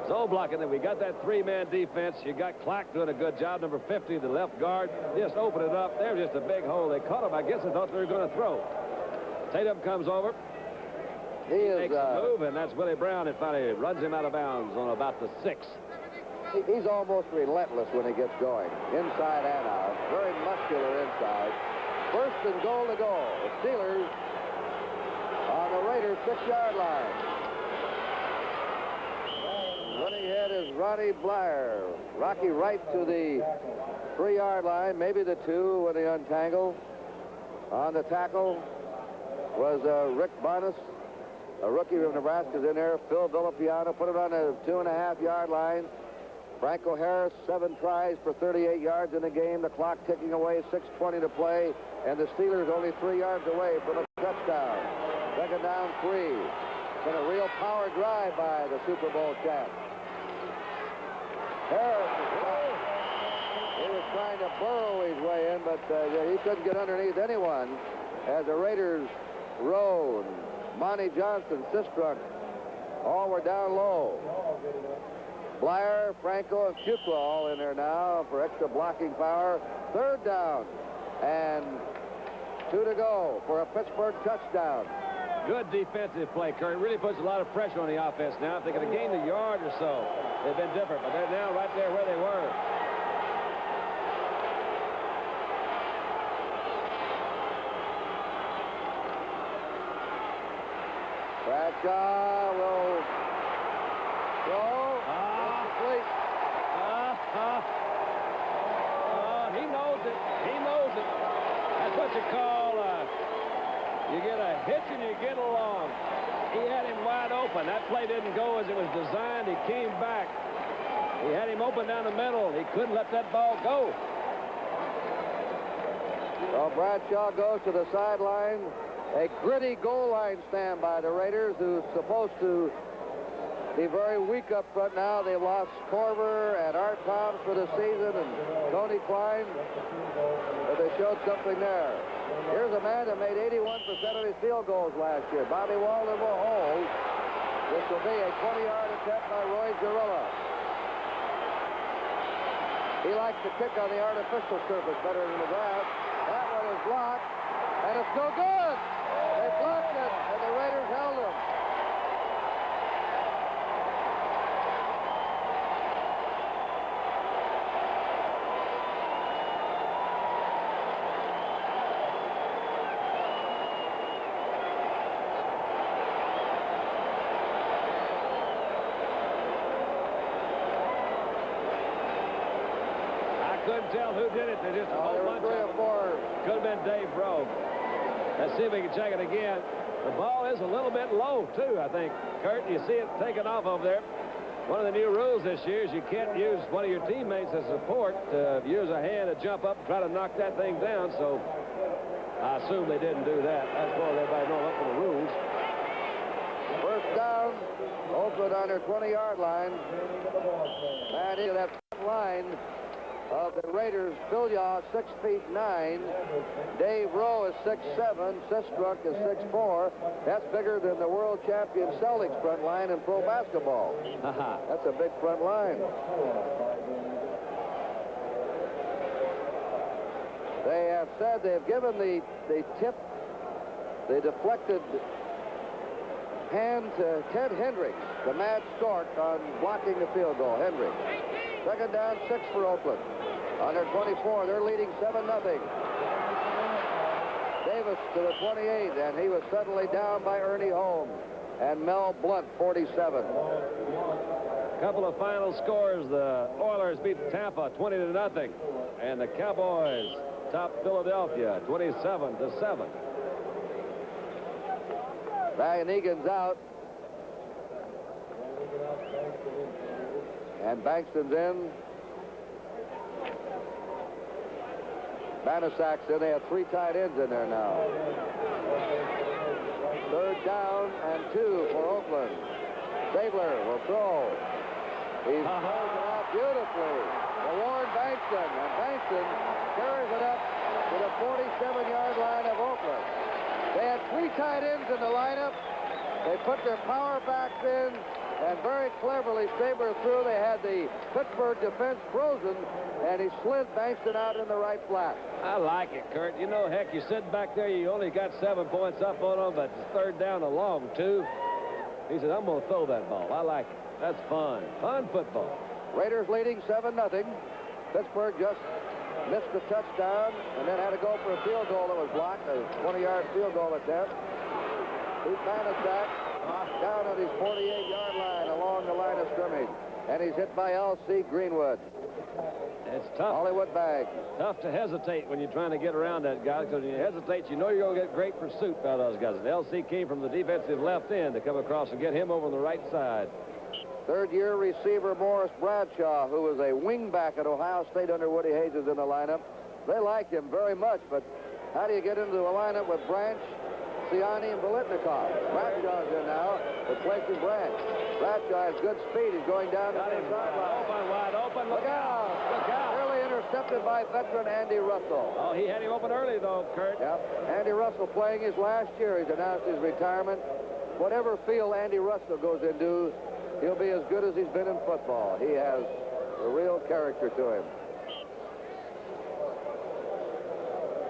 Zone blocking, then we got that 3-man defense. You got Clark doing a good job, number 50, the left guard. Just open it up. There's just a big hole. They caught him. I guess they thought they were going to throw. Tatum comes over. He makes a move, and that's Willie Brown that finally runs him out of bounds on about the 6. He's almost relentless when he gets going, inside and out. Very muscular inside. First and goal to go. The Steelers on the Raiders' 6-yard line. Running ahead is Ronnie Blyer. Rocky right to the 3-yard line, maybe the 2 when they untangle. On the tackle was Rick Bonus, a rookie from Nebraska, is in there. Phil Villapiano put it on the 2.5-yard line. Franco Harris, 7 tries for 38 yards in the game. The clock ticking away, 6:20 to play, and the Steelers only 3 yards away from a touchdown. Second down, 3. Been a real power drive by the Super Bowl champ. Harris he was trying to burrow his way in, but he couldn't get underneath anyone as the Raiders, Rowe, Monty Johnson, Sistrunk, all were down low. Blyer, Franco, and Fuqua all in there now for extra blocking power. Third down, and 2 to go for a Pittsburgh touchdown. Good defensive play, Curt. Really puts a lot of pressure on the offense now. If they could have gained a yard or so, they've been different, but they're now right there where they were. Bradshaw will throw. Incomplete. He knows it. He knows it. That's what you call you get a hitch and you get along. He had him wide open. That play didn't go as it was designed. He came back. He had him open down the middle. He couldn't let that ball go. Well, Bradshaw goes to the sideline. A gritty goal line stand by the Raiders, who's supposed to be very weak up front now. They've lost Corver and Art Toms for the season and Tony Klein, but they showed something there. Here's a man that made 81% of his field goals last year. Bobby Walden will hold. This will be a 20-yard attempt by Roy Zarilla. He likes to kick on the artificial surface better than the grass. That one is blocked, and it's no good. They blocked it, and the Raiders held him. Couldn't tell who did it. They just a whole bunch of them. Could have been Dave Brogue. Let's see if we can check it again. The ball is a little bit low, too, I think. Curt, you see it taken off over there. One of the new rules this year is you can't use one of your teammates as support to use a hand to jump up and try to knock that thing down, so I assume they didn't do that. That's why everybody knows up for the rules. First down, Oakland on their 20-yard line. And into that front line of the Raiders, Phil Yaw, 6'9". Dave Rowe is 6'7". Sistrunk is 6'4". That's bigger than the world champion Celtics front line in pro basketball. That's a big front line. They have said they've given the tip, the deflected hand to Ted Hendricks, the mad stork, on blocking the field goal. Hendricks. Second down, 6 for Oakland. On their 24, they're leading 7-0. Davis to the 28, and he was suddenly down by Ernie Holmes. And Mel Blunt, 47. Couple of final scores. The Oilers beat Tampa 20-0. And the Cowboys top Philadelphia 27-7. Van Egan's out. And Bankston's in. Banasak's in. They have 3 tight ends in there now. Third down and 2 for Oakland. Stabler will throw. He's thrown it out beautifully. tight ends in the lineup. They put their power backs in, and very cleverly Stabler threw. They had the Pittsburgh defense frozen, and he slid Bankston out in the right flat. I like it, Curt. You know, heck, you sit back there, you only got 7 points up on them, but it's third down and long, too. He said, I'm going to throw that ball. I like it. That's fun. Fun football. Raiders leading 7-0. Pittsburgh just missed the touchdown and then had to go for a field goal that was blocked, a 20-yard field goal attempt. He's Manasak down at his 48-yard line along the line of scrimmage. And he's hit by L.C. Greenwood. It's tough. Hollywood bag. Tough to hesitate when you're trying to get around that guy, because when you hesitate, you know you're going to get great pursuit by those guys. And L.C. came from the defensive left end to come across and get him over on the right side. Third-year receiver Morris Bradshaw, who was a wingback at Ohio State under Woody Hayes, is in the lineup. They like him very much, but how do you get into a lineup with Branch, Siani, and Bolitnikov? Bradshaw's in now, replacing Branch. Bradshaw has good speed. He's going down the sideline. Open, wide open. Look out. Look out. Early intercepted by veteran Andy Russell. Oh, he had him open early, though, Curt. Yep. Andy Russell playing his last year. He's announced his retirement. Whatever field Andy Russell goes into, he'll be as good as he's been in football. He has a real character to him.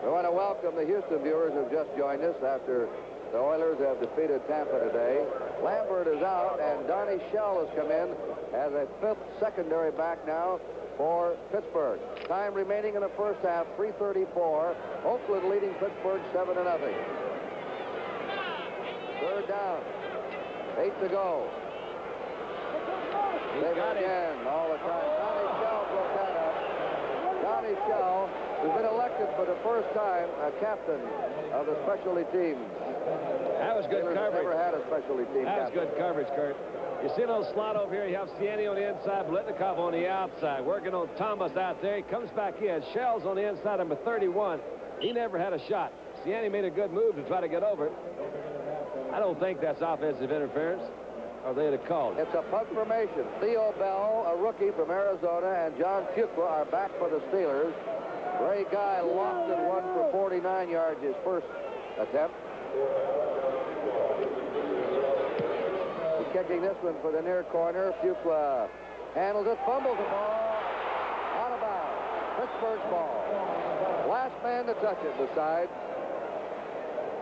We want to welcome the Houston viewers who've just joined us after the Oilers have defeated Tampa today. Lambert is out, and Donnie Shell has come in as a 5th secondary back now for Pittsburgh. Time remaining in the first half, 3:34. Oakland leading Pittsburgh 7-0. Third down. 8 to go. They got again all the time. Donnie Shell broke that up. Donnie Shell has been elected for the first time a captain of the specialty team. That was good coverage. Never had a specialty team That was captain. good coverage, Curt. You see a little slot over here. You have Siani on the inside, Bolitnikov on the outside. Working on Thomas out there. He comes back in. Shell's on the inside, number 31. He never had a shot. Siani made a good move to try to get over it. I don't think that's offensive interference, or they'd have called it. It's a punt formation. Theo Bell, a rookie from Arizona, and John Fuqua are back for the Steelers. Ray Guy lofted one for 49 yards his first attempt. He's kicking this one for the near corner. Fuqua handles it, fumbles the ball, out of bounds. Pittsburgh's ball. Last man to touch it, the side.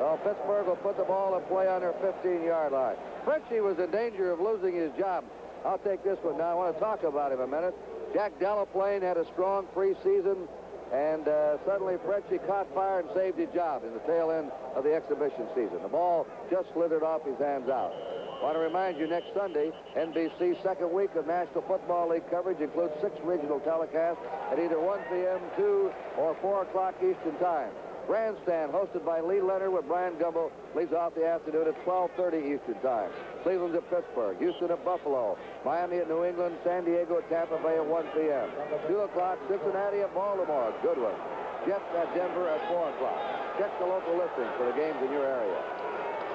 Well, Pittsburgh will put the ball in play on their 15-yard line. Frenchie was in danger of losing his job. I'll take this one now. I want to talk about him a minute. Jack Delaplane had a strong preseason, and suddenly Frenchie caught fire and saved his job in the tail end of the exhibition season. The ball just slithered off his hands out. I want to remind you, next Sunday, NBC's second week of National Football League coverage includes 6 regional telecasts at either 1 p.m., 2, or 4 o'clock Eastern Time. Grandstand, hosted by Lee Leonard with Brian Gumble, leads off the afternoon at 12:30 Eastern Time. Cleveland at Pittsburgh, Houston at Buffalo, Miami at New England, San Diego at Tampa Bay at 1 p.m. 2 o'clock, Cincinnati at Baltimore. Good one. Jets at Denver at 4 o'clock. Check the local listings for the games in your area.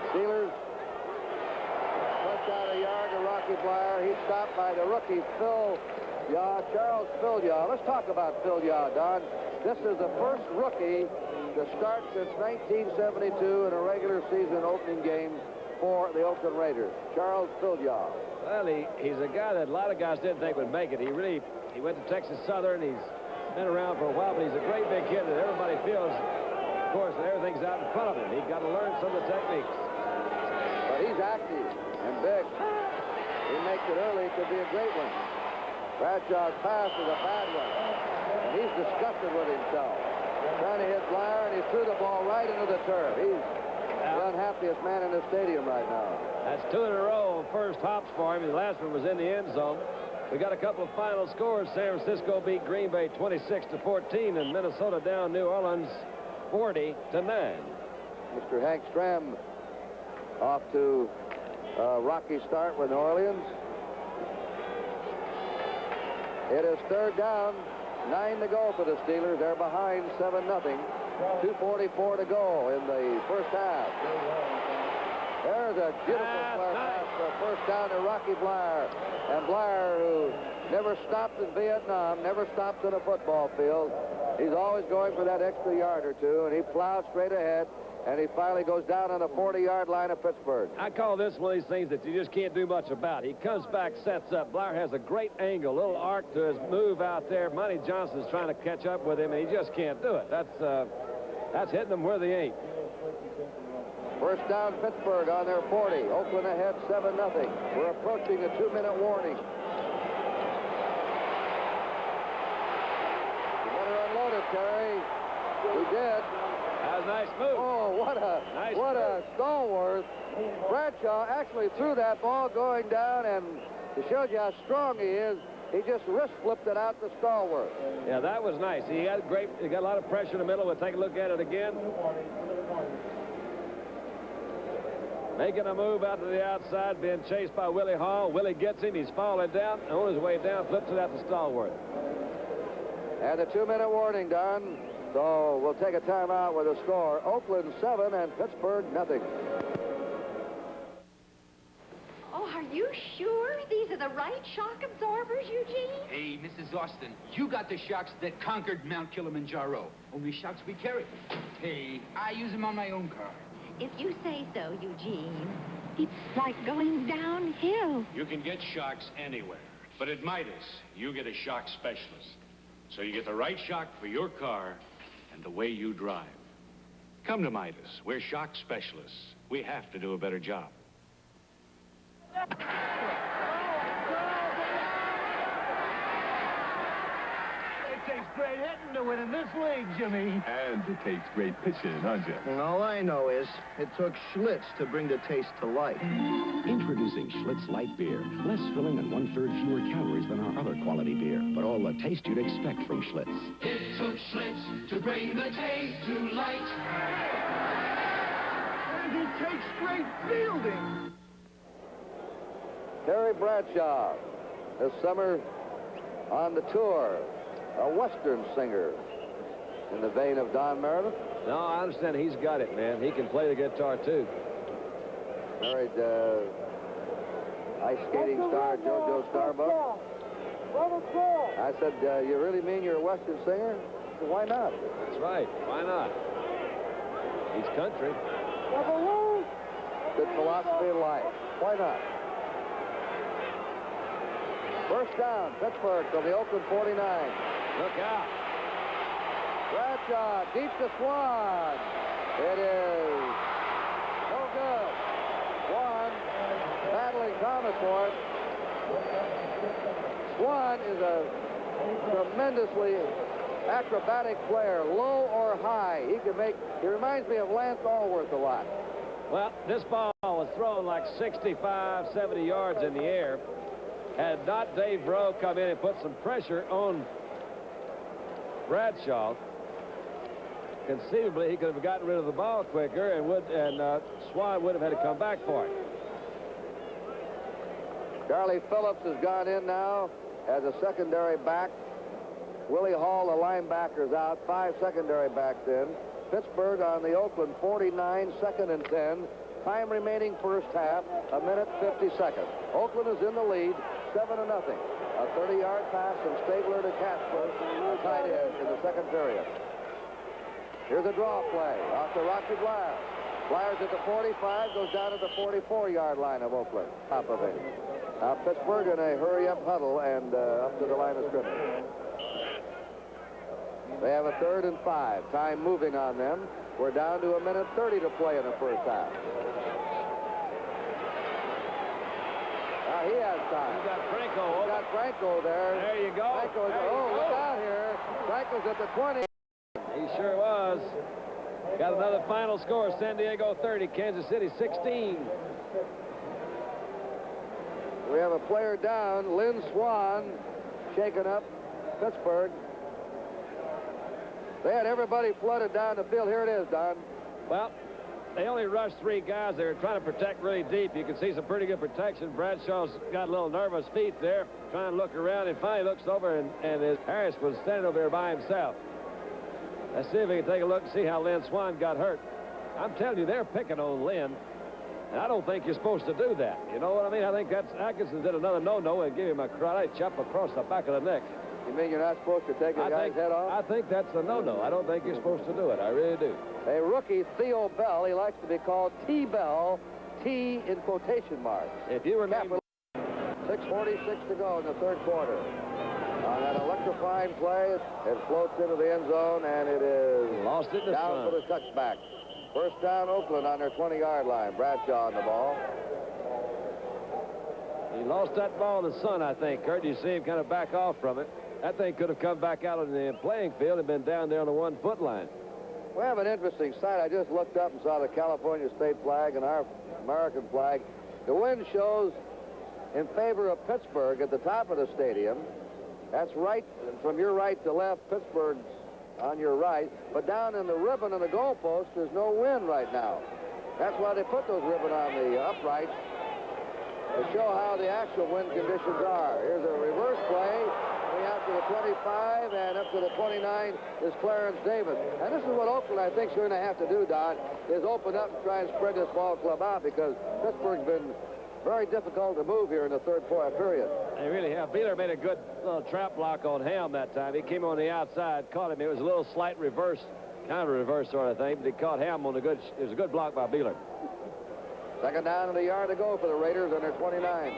Steelers pushed out a yard to Rocky Blyer. He's stopped by the rookie Charles Philyaw. Let's talk about Philyaw, Don. This is the first rookie to start since 1972 in a regular season opening game for the Oakland Raiders. Charles Philyaw. Well, he's a guy that a lot of guys didn't think would make it. He went to Texas Southern. He's been around for a while, but he's a great big kid that everybody feels, of course, that everything's out in front of him. He's got to learn some of the techniques. But he's active and big. He makes it early. It could be a great one. Bradshaw's pass is a bad one. And he's disgusted with himself. Trying to hit Blyer, and he threw the ball right into the turf. He's the unhappiest man in the stadium right now. That's 2 in a row on first hops for him. The last one was in the end zone. We got a couple of final scores. San Francisco beat Green Bay 26-14, and Minnesota down New Orleans 40-9. Mr. Hank Stram off to a rocky start with New Orleans. It is third down. 9 to go for the Steelers. They're behind 7-0. 2:44 to go in the first half. There's a beautiful pass for first down to Rocky Blyer. And Blyer, who never stopped in Vietnam, never stopped in a football field. He's always going for that extra yard or two, and he plowed straight ahead. and he finally goes down on the 40-yard line of Pittsburgh. I call this one of these things that you just can't do much about. He comes back, sets up. Blyer has a great angle, little arc to his move out there. Monty Johnson's trying to catch up with him, and he just can't do it. That's hitting them where they ain't. First down, Pittsburgh on their 40. Oakland ahead 7-0. We're approaching the 2-minute warning. You better unload it, Terry. We did. That was a nice move. Oh, what a stalwart. Bradshaw actually threw that ball going down, and it shows you how strong he is. He just wrist flipped it out to Stallworth. Yeah, that was nice. He got a lot of pressure in the middle. We'll take a look at it again. Making a move out to the outside, being chased by Willie Hall. Willie gets him. He's falling down. On his way down, flips it out to Stallworth. And the 2-minute warning done. So we'll take a timeout with a score. Oakland 7 and Pittsburgh 0. Oh, are you sure these are the right shock absorbers, Eugene? Hey, Mrs. Austin, you got the shocks that conquered Mount Kilimanjaro. Only shocks we carry. Hey, I use them on my own car. If you say so, Eugene. It's like going downhill. You can get shocks anywhere. But at Midas, you get a shock specialist. So you get the right shock for your car and the way you drive. Come to Midas. We're shock specialists. We have to do a better job. It takes great hitting to win in this league, Jimmy. And it takes great pitching, huh, Jim? And all I know is it took Schlitz to bring the taste to life. Introducing Schlitz Light Beer. Less filling and 1/3 fewer calories than our other quality beer. But all the taste you'd expect from Schlitz. It took Schlitz to bring the taste to light. And it takes great fielding. Terry Bradshaw, this summer on the tour, a Western singer in the vein of Don Meredith. No, I understand he's got it, man. He can play the guitar, too. Married ice skating star JoJo Starbuck. I said, you really mean you're a Western singer? Well, why not? That's right. Why not? He's country. Good philosophy of life. Why not? First down, Pittsburgh from the Oakland 49. Look out. Bradshaw, deep to Swan. It is no good. Swan battling Thomas for it. Swan is a tremendously acrobatic player, low or high. He reminds me of Lance Allworth a lot. Well, this ball was thrown like 65, 70 yards in the air. Had not Dave Rowe come in and put some pressure on Bradshaw, conceivably he could have gotten rid of the ball quicker, and Swan would have had to come back for it. Charlie Phillips has gone in now as a secondary back. Willie Hall, the linebacker's out. 5 secondary backs in. Pittsburgh on the Oakland 49, 2nd and 10. Time remaining first half, 1:50. Oakland is in the lead, 7-0. A 30-yard pass from Stabler-to-Casper, tight end in the second period. Here's a draw play off to Rocky Blyer. Blyer's at the 45, goes down to the 44-yard line of Oakland. Top of it. Now Pittsburgh in a hurry-up huddle and up to the line of scrimmage. They have a 3rd and 5. Time moving on them. We're down to 1:30 to play in the first half. Now he has time. You got Franco. You got Franco there. There you go. Franco's, look out here. Franco's at the 20. He sure was. Got another final score. San Diego 30, Kansas City 16. We have a player down. Lynn Swan shaken up Pittsburgh. They had everybody flooded down the field. Here it is, Don. Well, they only rushed 3 guys. They were trying to protect really deep. You can see some pretty good protection. Bradshaw's got a little nervous feet there, trying to look around, and finally looks over, and Harris was standing over there by himself. Let's see if we can take a look and see how Lynn Swan got hurt. I'm telling you, they're picking on Lynn, and I don't think you're supposed to do that. You know what I mean? I think that's Atkinson did another no-no and gave him a karate chop across the back of the neck. You mean you're not supposed to take a guy's head off? I think that's a no-no. I don't think you're supposed to do it. I really do. A rookie, Theo Bell, he likes to be called T-Bell, T in quotation marks. If you remember... 6:46 to go in the third quarter. On that electrifying play, it floats into the end zone, and it is lost it down for the touchback. First down, Oakland on their 20-yard line. Bradshaw on the ball. He lost that ball in the sun, I think. Curt, you see him kind of back off from it. That thing could have come back out on the playing field and been down there on the 1-foot line. We have an interesting sight. I just looked up and saw the California state flag and our American flag. The wind shows in favor of Pittsburgh at the top of the stadium. That's right, from your right to left, Pittsburgh's on your right. But down in the ribbon and the goalpost, there's no wind right now. That's why they put those ribbon on the uprights to show how the actual wind conditions are. Here's a reverse play. Going out to the 25 and up to the 29 is Clarence Davis. And this is what Oakland, I think, is going to have to do, Don, is open up and try and spread this ball club out, because Pittsburgh's been very difficult to move here in the third period. They really have. Beeler made a good little trap block on Helm that time. He came on the outside, caught him. It was a little slight reverse, counter-reverse sort of thing, but he caught Helm on a good, it was a good block by Beeler. Second down and a yard to go for the Raiders on their 29.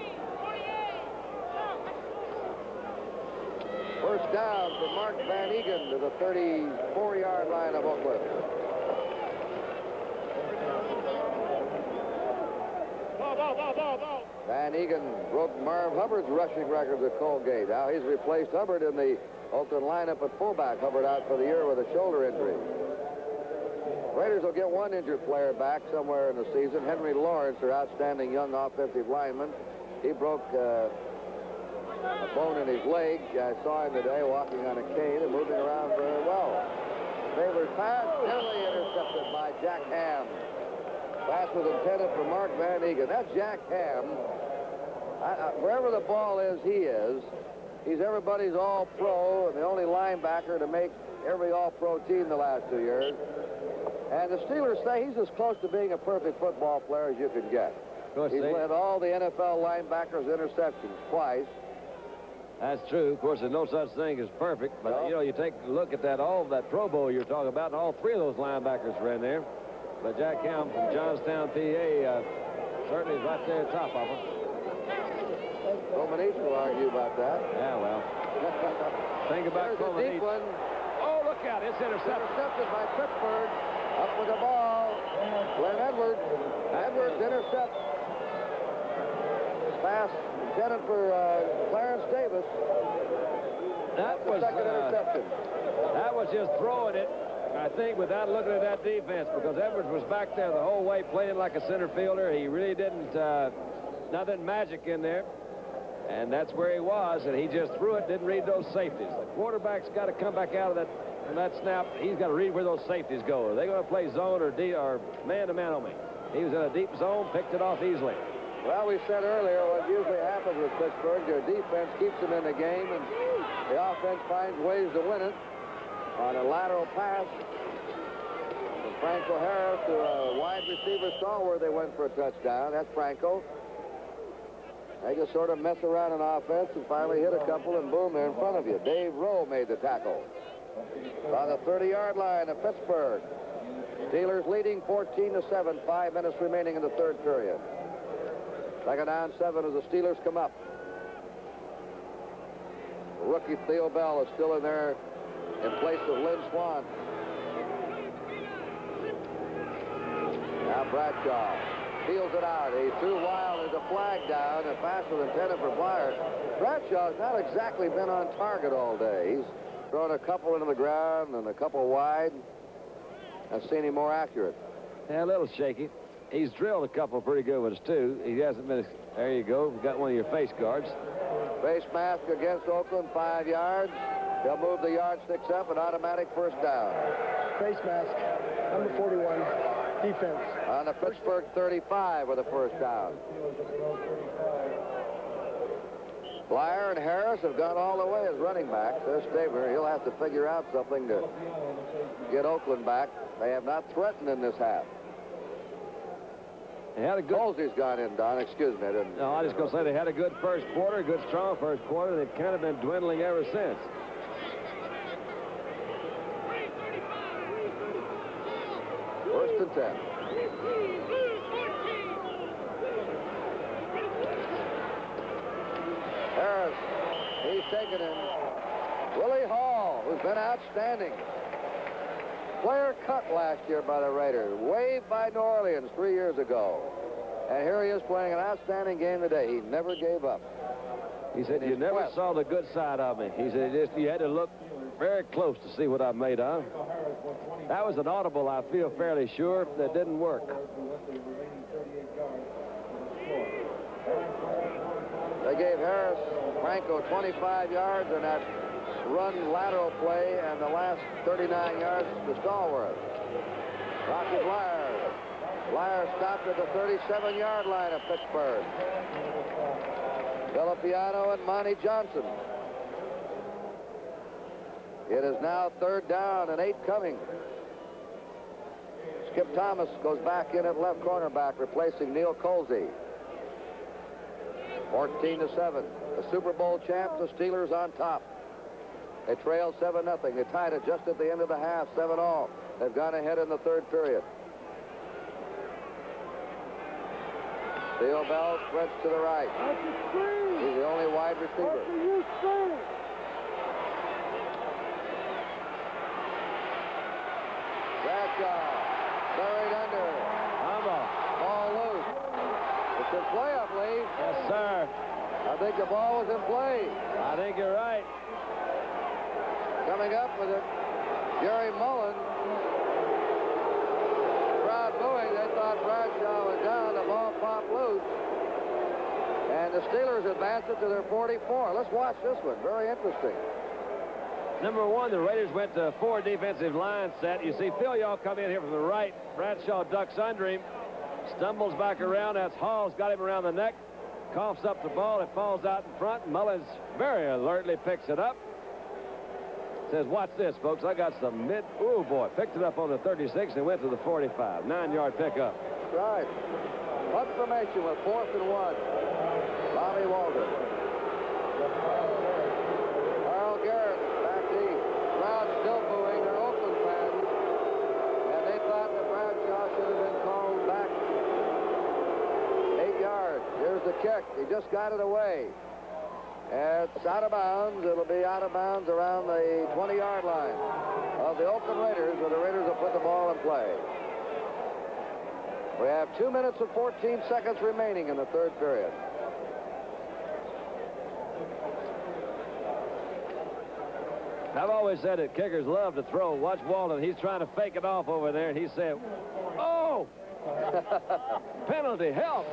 First down for Mark Van Egan to the 34-yard line of Oakland. Van Egan broke Marv Hubbard's rushing records at Colgate. Now he's replaced Hubbard in the Oakland lineup at fullback. Hubbard out for the year with a shoulder injury. Raiders will get one injured player back somewhere in the season. Henry Lawrence, their outstanding young offensive lineman. He broke a bone in his leg. I saw him today walking on a cane and moving around very well. Favored pass, nearly intercepted by Jack Ham. Pass was intended for Mark Van Egan. That's Jack Ham. Wherever the ball is, he is. He's everybody's all-pro and the only linebacker to make every all-pro team the last 2 years. And the Steelers say he's as close to being a perfect football player as you can get. He's led all the NFL linebackers interceptions twice. That's true. Of course, there's no such thing as perfect. But, you know, you take a look at that Pro Bowl you're talking about, and all three of those linebackers were in there. But Jack Helm from Johnstown, PA, certainly is right there at the top of them. Comaneci will argue about that. Yeah, well. Think about Comaneci. Deep one. Oh, look out. It's intercepted. Intercepted by Pittsburgh. Up with the ball. Glenn Edwards. Edwards intercepts. Pass intended for Clarence Davis. That was second interception. That was just throwing it, I think, without looking at that defense, because Edwards was back there the whole way playing like a center fielder. He really didn't, nothing magic in there. And that's where he was, and he just threw it, didn't read those safeties. The quarterback's got to come back out of that snap. He's got to read where those safeties go. Are they going to play zone or man-to-man on me? He was in a deep zone, picked it off easily. Well, we said earlier what usually happens with Pittsburgh, their defense keeps them in the game, and the offense finds ways to win it. On a lateral pass from Franco Harris to a wide receiver stalwart, they went for a touchdown. That's Franco. They just sort of mess around in offense and finally hit a couple, and boom, they're in front of you. Dave Rowe made the tackle. On the 30-yard line of Pittsburgh. Steelers leading 14-7, 5 minutes remaining in the third period. Second down, 7 as the Steelers come up. Rookie Theo Bell is still in there in place of Lynn Swan. Now Bradshaw feels it out. He threw wild. There's a flag down. The pass was intended for Blyers. Bradshaw's not exactly been on target all day. He's thrown a couple into the ground and a couple wide. I've seen him more accurate. Yeah, a little shaky. He's drilled a couple pretty good ones, too. He hasn't been... There you go. You've got one of your face guards. Face mask against Oakland, 5 yards. They'll move the yardsticks up, an automatic first down. Face mask, number 41, defense. On the Pittsburgh 35 with a first down. Blyer and Harris have gone all the way as running backs. There's Stabler. He'll have to figure out something to get Oakland back. They have not threatened in this half. They had a good... Halsey's gone in, Don. Excuse me. No, I was just going to say they had a good first quarter, good strong first quarter. They've kind of been dwindling ever since. First and 10. Harris, he's taken in. Willie Hall, who's been outstanding. Player cut last year by the Raiders. Waived by New Orleans 3 years ago. And here he is playing an outstanding game today. He never gave up. He said, you never saw the good side of me. He said, you had to look very close to see what I made of. That was an audible, I feel fairly sure, that didn't work. They gave Harris Franco 25 yards in that run lateral play, and the last 39 yards to Stallworth. Rocky Blyer. Blyer stopped at the 37-yard line of Pittsburgh. Villapiano and Monty Johnson. It is now 3rd down and 8 coming. Skip Thomas goes back in at left cornerback, replacing Neil Colsey. 14-7. The Super Bowl champs, the Steelers on top. They trail 7-0. They tied it just at the end of the half, 7-all. They've gone ahead in the 3rd period. Theo Bell spreads to the right. He's the only wide receiver. Bradshaw buried under. Ball loose. It's in play, I believe. Yes, sir. I think the ball was in play. I think you're right. Coming up with it, Jerry Mullen. Crowd booing. They thought Bradshaw was down. The ball popped loose. And the Steelers advance it to their 44. Let's watch this one. Very interesting. Number one, the Raiders went to 4 defensive line set. You see Phil Yaw come in here from the right. Bradshaw ducks under him. Stumbles back around. That's Hall's got him around the neck. Coughs up the ball. It falls out in front. Mullins very alertly picks it up. Says, watch this, folks. I got some mid... Oh, boy. Picked it up on the 36 and went to the 45. 9-yard pickup. Right. Punt formation with 4th and 1. Bobby Walden. Carl Garrett back deep. Crowd still booing. They're Oakland fans. And they thought that Bradshaw should have been called back. 8 yards. Here's the kick. He just got it away. It's out of bounds. It'll be out of bounds around the 20-yard line of the Oakland Raiders, where the Raiders will put the ball in play. We have 2 minutes and 14 seconds remaining in the 3rd period. I've always said that kickers love to throw. Watch Walden. He's trying to fake it off over there, and he said, oh! Penalty, help!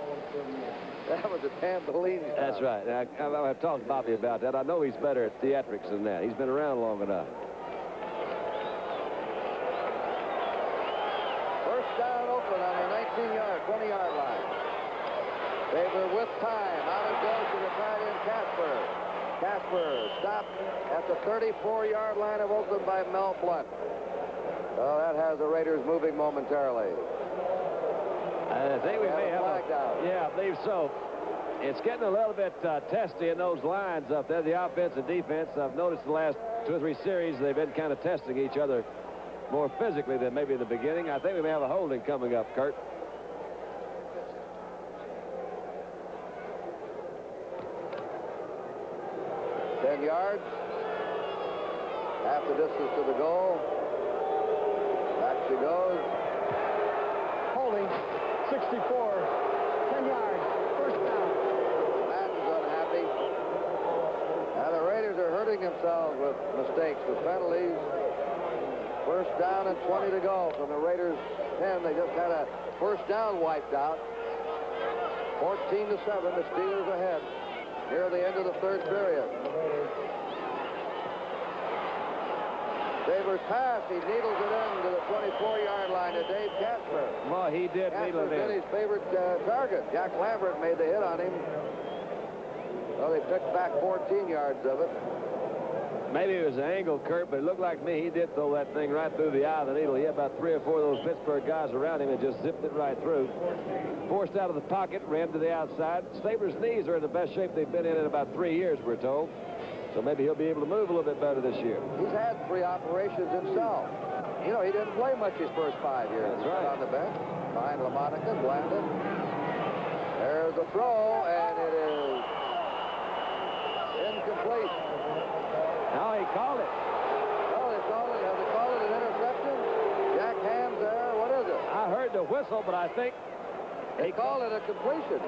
That was a tambourine. That's right. I've talked to Bobby about that. I know he's better at theatrics than that. He's been around long enough. First down, Oakland on the 19-yard, 20-yard line. Stabler with time. Out it goes to the tight end, Casper. Casper stopped at the 34-yard line of Oakland by Mel Blunt. So that has the Raiders moving momentarily. I think we may have a flag down. Yeah, I believe so. It's getting a little bit testy in those lines up there, the offense and defense. I've noticed the last 2 or 3 series they've been kind of testing each other more physically than maybe in the beginning. I think we may have a holding coming up, Curt. Yards. Half the distance to the goal. Back she goes. Holding. 64. 10 yards. First down. Madden's unhappy. Now the Raiders are hurting themselves with mistakes, with penalties. First down and 20 to go from the Raiders 10. They just had a first down wiped out. 14-7. The Steelers ahead near the end of the 3rd period. Stabler's pass. He needles it into the 24-yard line to Dave Casper. Well, he did needle it in. Casper's been his favorite target. Jack Lambert made the hit on him. Well, they picked back 14 yards of it. Maybe it was an angle, Curt, but it looked like to me he did throw that thing right through the eye of the needle. He had about 3 or 4 of those Pittsburgh guys around him and just zipped it right through. Forced out of the pocket, ran to the outside. Stabler's knees are in the best shape they've been in about 3 years, we're told. so maybe he'll be able to move a little bit better this year. He's had 3 operations himself. You know, he didn't play much his first 5 years. That's right. On the bench, behind LaMonica, Blandon. There's the throw, and it is incomplete. Now he called it. Oh, they called it. Have they called it an interception? Jack Ham's there. What is it? I heard the whistle, but I think they called it a completion.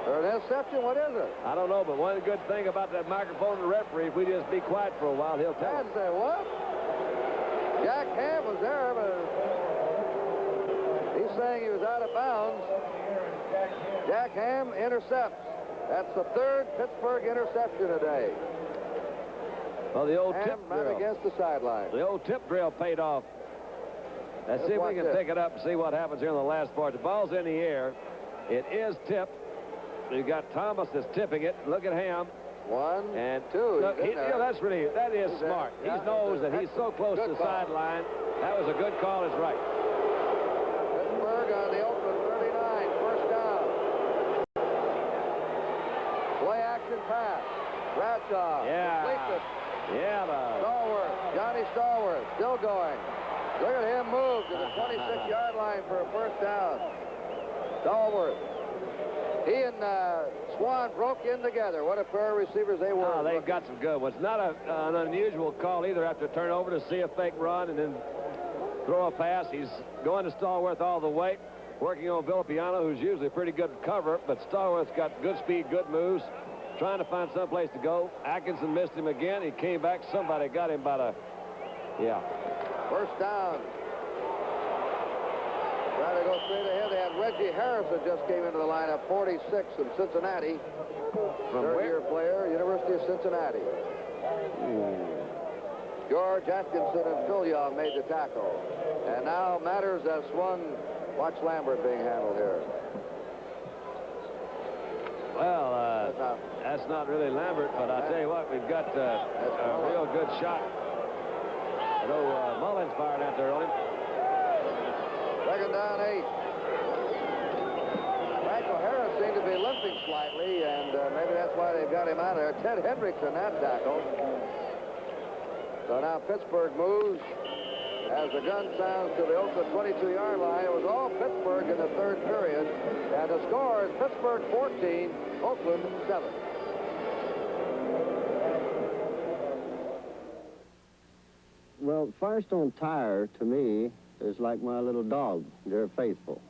Or an interception? What is it? I don't know, but one good thing about that microphone and the referee, if we just be quiet for a while, he'll tell us. Say what? Jack Ham was there, but he's saying he was out of bounds. Jack Ham intercepts. That's the 3rd Pittsburgh interception today. Well, the old Ham tip right drill. against the sideline. The old tip drill paid off. Let's see if we can pick it up and see what happens here in the last part. The ball's in the air. It is tipped. You've got Thomas that's tipping it. Look at Ham. 1 and 2. Look, you know, that is smart. He knows that he's so close to the sideline. That was a good call. It's right. Pittsburgh on the Oakland 39. First down. Play action pass. Bradshaw. Yeah. Yeah. Stallworth. Johnny Stallworth still going. Look at him move to the 26-yard line for a first down. Stallworth. He and Swan broke in together. What a pair of receivers they were. Oh, they've got some good ones. Not an unusual call either after a turnover to see a fake run and then throw a pass. He's going to Stallworth all the way, working on Villapiano, who's usually a pretty good cover, but Stallworth's got good speed, good moves, trying to find some place to go. Atkinson missed him again. He came back. Somebody got him by First down. Trying to go straight ahead. They had Reggie Harris that just came into the lineup, 46 from Cincinnati. Third-year player, University of Cincinnati. George Atkinson and Phil Young made the tackle. And now matters have swung. Watch Lambert being handled here. Well, that's not really Lambert, but I'll tell you what, we've got a real good shot. I know Mullins fired out there on him. Second down, 8. Michael Harris seemed to be limping slightly, and maybe that's why they've got him out of there. Ted Hendricks in that tackle. So now Pittsburgh moves as the gun sounds to the Oakland 22-yard line. It was all Pittsburgh in the 3rd period, and the score is Pittsburgh 14, Oakland 7. Well, Firestone Tire, to me, is like my little dog. They're faithful.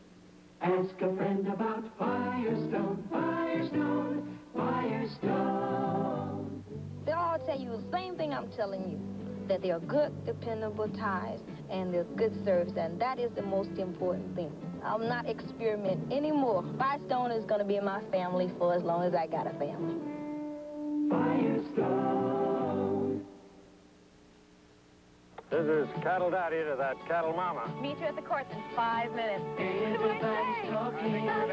Ask a friend about Firestone, Firestone, Firestone. They'll all tell you the same thing I'm telling you, that they're good, dependable tires, and they're good service, and that is the most important thing. I'll not experiment anymore. Firestone is going to be in my family for as long as I got a family. Firestone. This is Cattle Daddy to that Cattle Mama. Meet you at the course in 5 minutes. Everybody's talking about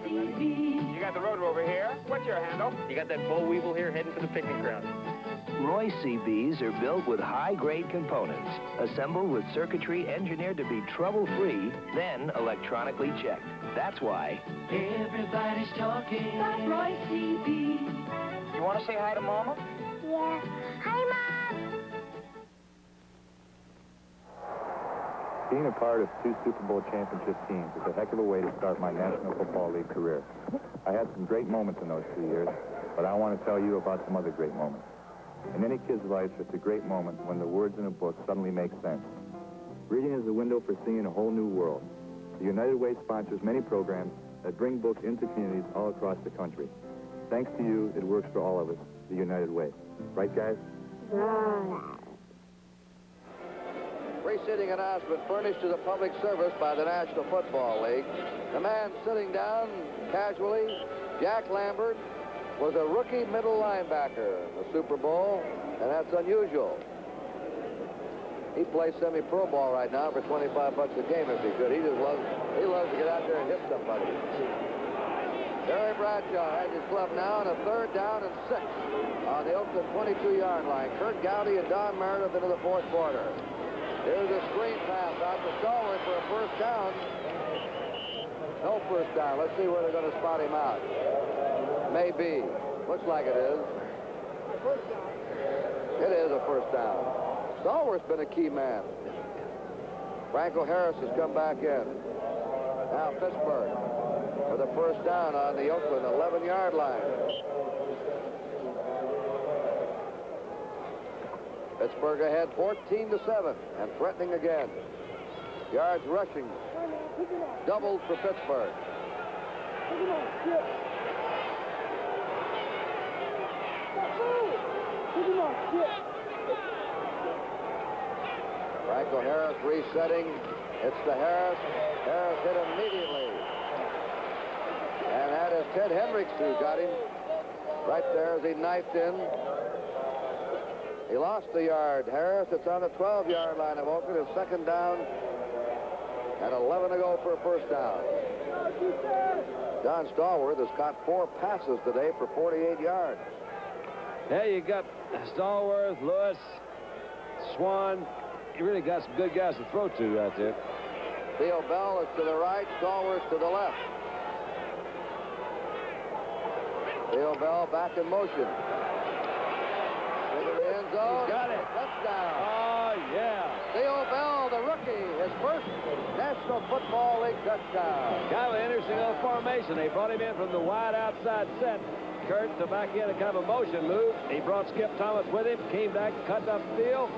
TV. You got the road over here. What's your handle? You got that boll weevil here heading for the picnic ground. Roy CBs are built with high-grade components, assembled with circuitry engineered to be trouble-free, then electronically checked. That's why Everybody's talking about Roy CB. You want to say hi to Mama? Yeah. Hi, Mom. Being a part of 2 Super Bowl championship teams is a heck of a way to start my National Football League career. I had some great moments in those 2 years, but I want to tell you about some other great moments. In any kid's life, it's a great moment when the words in a book suddenly make sense. Reading is the window for seeing a whole new world. The United Way sponsors many programs that bring books into communities all across the country. Thanks to you, it works for all of us, the United Way. Right, guys? Right. Preceding announcement furnished to the public service by the National Football League. The man sitting down casually, Jack Lambert, was a rookie middle linebacker in the Super Bowl, and that's unusual. He plays semi-pro ball right now for $25 a game if he could. He loves to get out there and hit somebody. Terry Bradshaw has his club now on a 3rd down and 6 on the Oakland 22-yard line. Curt Gowdy and Don Meredith into the 4th quarter. Here's a screen pass out to Stalwart for a first down. No first down. Let's see where they're going to spot him out. Maybe. Looks like it is. It is a first down. Stallworth's been a key man. Franco Harris has come back in. Now Pittsburgh with a first down on the Oakland 11-yard line. Pittsburgh ahead 14-7 and threatening again. Yards rushing doubled for Pittsburgh. Franco Harris resetting. It's to Harris. Harris hit immediately. And that is Ted Hendricks who got him right there as he knifed in. He lost the yard. Harris, it's on the 12-yard line of Oakland. It's second down and 11 to go for a first down. John Stallworth has caught 4 passes today for 48 yards. Yeah, you got Stallworth, Lewis, Swan. You really got some good guys to throw to right there. Theo Bell is to the right, Stallworth to the left. Theo Bell back in motion. Into the end zone. He's got it. Touchdown. Oh, yeah. Theo Bell, the rookie, his first National Football League touchdown. Kind of an interesting little formation. They brought him in from the wide outside set. Curt to back in a kind of a motion move. He brought Skip Thomas with him, came back, cut up the field,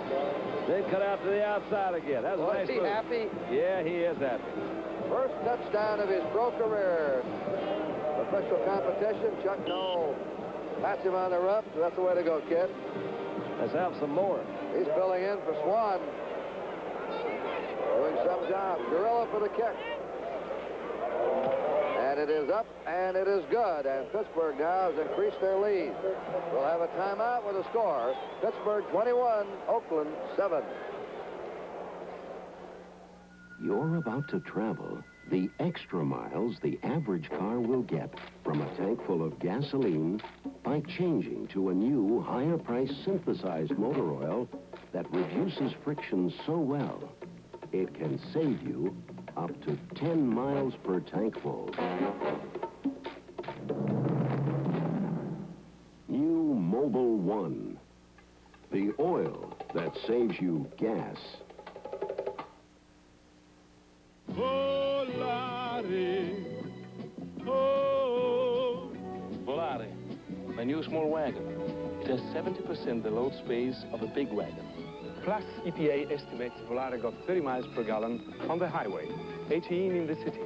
then cut out to the outside again. That was a nice move. Is he happy? Yeah, he is happy. First touchdown of his pro career. Official competition, Chuck Noll pats him on the rump. That's the way to go, kid. Let's have some more. He's filling in for Swan. Doing some job. Gorilla for the kick. And it is up, and it is good. And Pittsburgh now has increased their lead. We'll have a timeout with a score. Pittsburgh 21, Oakland 7. You're about to travel the extra miles the average car will get from a tank full of gasoline by changing to a new, higher-priced synthesized motor oil that reduces friction so well it can save you up to 10 miles per tank full. New Mobil 1, the oil that saves you gas. Volare, oh. Volare, my new small wagon. It has 70% the load space of a big wagon. Plus, EPA estimates Volare got 30 miles per gallon on the highway, 18 in the city.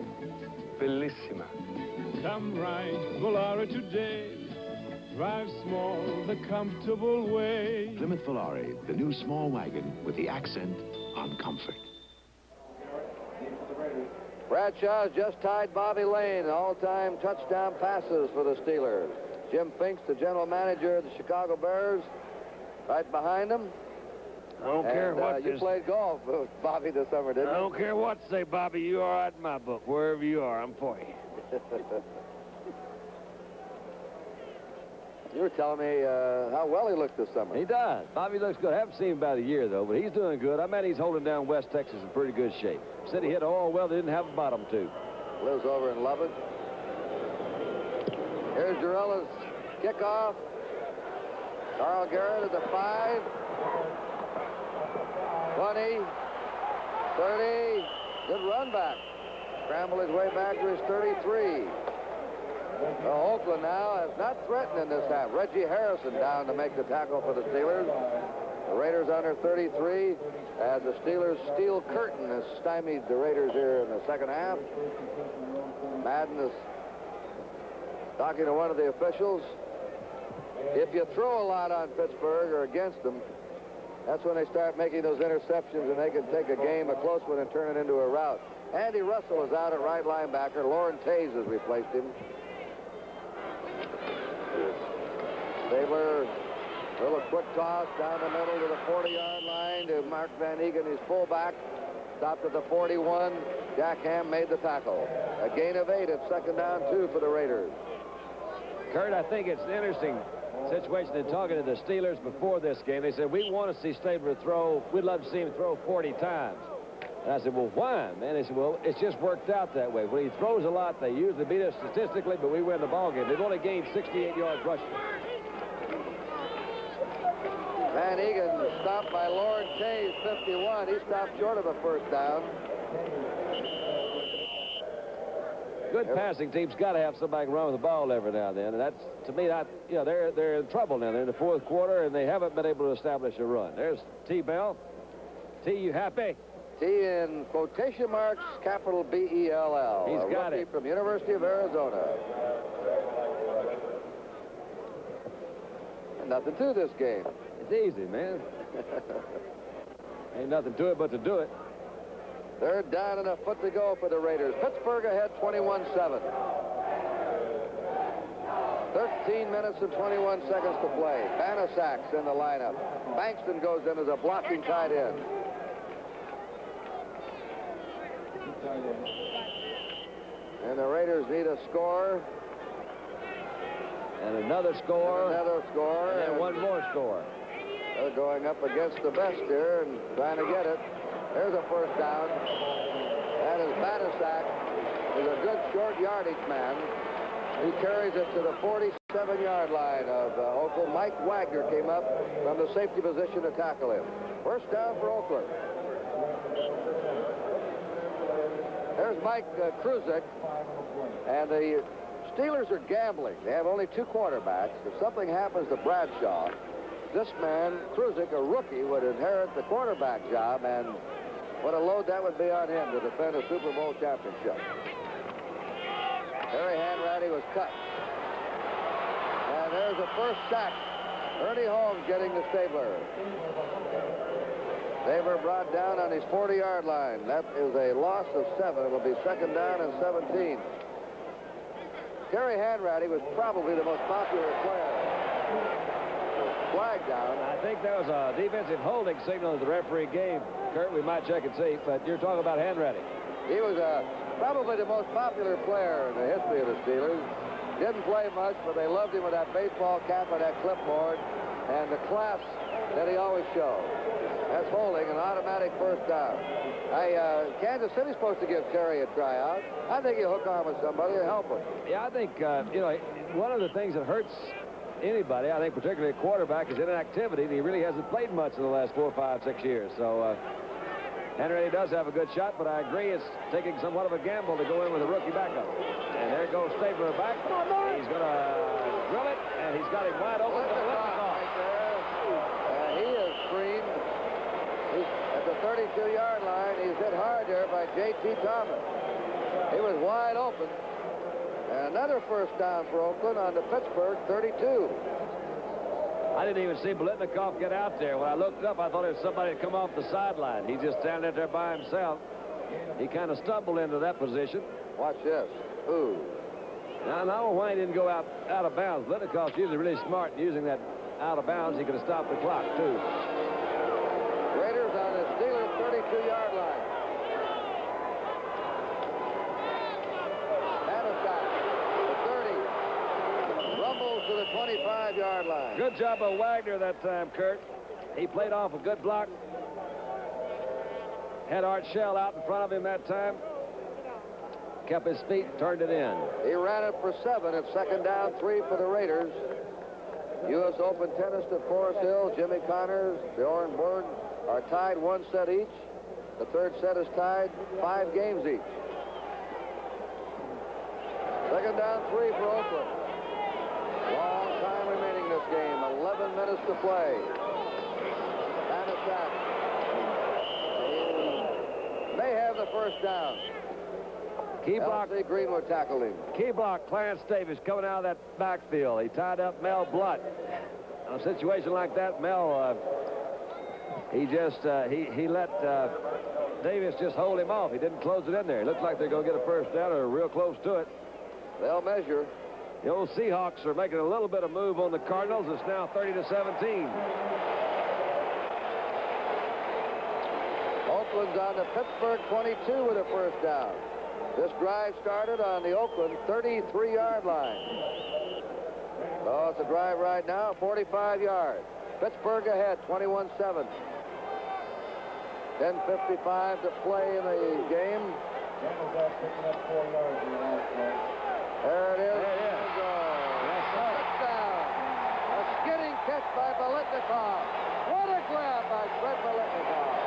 Bellissima. Come ride Volare today. Drive small the comfortable way. Plymouth Volare, the new small wagon with the accent on comfort. Bradshaw's just tied Bobby Lane, all-time touchdown passes for the Steelers. Jim Finks, the general manager of the Chicago Bears, right behind him. I don't care what you played golf with Bobby this summer, didn't you? I don't care what say, Bobby. You are right in my book. Wherever you are, I'm for you. You were telling me how well he looked this summer. He does. Bobby looks good. I haven't seen him about a year, though, but he's doing good. I mean, he's holding down West Texas in pretty good shape. Said he hit all well. They didn't have a bottom to. Lives over in Lubbock. Here's Girella's kickoff. Carl Garrett at the 5. 20. 30. Good run back. Scrambled his way back to his 33. Well, Oakland now has not threatened in this half. Reggie Harrison down to make the tackle for the Steelers. The Raiders under 33 as the Steelers' steel curtain has stymied the Raiders here in the second half. Madden is talking to one of the officials. If you throw a lot on Pittsburgh or against them, that's when they start making those interceptions and they can take a game, a close one, and turn it into a rout. Andy Russell is out at right linebacker. Lauren Taze has replaced him. Stabler, a little quick toss down the middle to the 40-yard line to Mark Van Eegen, his fullback. Stopped at the 41. Jack Ham made the tackle. A gain of 8 at second down 2 for the Raiders. Curt, I think it's an interesting situation in talking to the Steelers before this game. They said, we want to see Stabler throw. We'd love to see him throw 40 times. And I said, well, why, man? They said, well, it's just worked out that way. When he throws a lot, they usually beat us statistically, but we win the ball game. They've only gained 68 yards rushing. Van Egan stopped by Lord Kay's 51. He stopped short of a first down. Good passing team's got to have somebody can run with the ball every now and then. And that's, to me, they're in trouble now. They're in the fourth quarter, and they haven't been able to establish a run. There's T. Bell. T, you happy? T in quotation marks, capital B-E-L-L. He's got it. From University of Arizona. And nothing to this game. It's easy, man. Ain't nothing to it but to do it. Third down and a foot to go for the Raiders. Pittsburgh ahead 21-7. 13 minutes and 21 seconds to play. Banasak's in the lineup. Bankston goes in as a blocking tight end. And the Raiders need a score. And another score. And another score. And one more score. They're going up against the best here and trying to get it. There's a first down. That is Banasak. He's a good short yardage man. He carries it to the 47-yard line of Oakland. Mike Wagner came up from the safety position to tackle him. First down for Oakland. There's Mike Kruzek. And the Steelers are gambling. They have only two quarterbacks. If something happens to Bradshaw, this man, Kruzek, a rookie, would inherit the quarterback job, and what a load that would be on him to defend a Super Bowl championship. Harry Hanratty was cut. And there's a first sack. Ernie Holmes getting the Stabler. Stabler brought down on his 40-yard line. That is a loss of 7. It will be second down and 17. Harry Hanratty was probably the most popular player. Flag down. I think that was a defensive holding signal as the referee gave. Curt, we might check and see, but you're talking about Hanratty. He was probably the most popular player in the history of the Steelers. Didn't play much, but they loved him with that baseball cap and that clipboard and the class that he always showed. That's holding, an automatic first down. Kansas City's supposed to give Terry a tryout. I think he'll hook on with somebody and help him. Yeah, I think, one of the things that hurts anybody, I think particularly a quarterback, is inactivity, and he really hasn't played much in the last 4, 5, 6 years. So Henry does have a good shot, but I agree it's taking somewhat of a gamble to go in with a rookie backup. And there goes Stabler back. He's going to drill it, and he's got him wide open. He is screened. He's at the 32-yard line. He's hit hard there by J.T. Thomas. He was wide open. And another first down for Oakland on the Pittsburgh 32. I didn't even see Biletnikoff get out there. When I looked up, I thought it was somebody had come off the sideline. He's just standing there by himself. He kind of stumbled into that position. Watch this. Ooh. Now, I don't know why he didn't go out of bounds. Biletnikoff's usually really smart in using that out of bounds. He could have stopped the clock, too. Raiders on the Steelers 32-yard line. To the 25-yard line. Good job of Wagner that time, Curt. He played off a good block. Had Art Shell out in front of him that time. Kept his feet, turned it in. He ran it for 7 at second down, 3 for the Raiders. U.S. Open tennis at Forest Hill. Jimmy Connors, the Orenburg are tied 1 set each. The third set is tied 5 games each. Second down, 3 for Oakland. Long time remaining this game. 11 minutes to play. And attack. He may have the first down. Key block. L.C. Greenwood tackled him. Key block, Clarence Davis coming out of that backfield. He tied up Mel Blunt. In a situation like that, Mel, he let Davis just hold him off. He didn't close it in there. It looked like they're going to get a first down or real close to it. They'll measure. The old Seahawks are making a little bit of move on the Cardinals. It's now 30-17. Oakland's on the Pittsburgh 22 with a first down. This drive started on the Oakland 33-yard line. So it's a drive right now, 45 yards. Pittsburgh ahead, 21-7. 10:55 to play in the game. There it is. Touchdown. A skidding catch by Biletnikoff. What a grab by Fred Biletnikoff.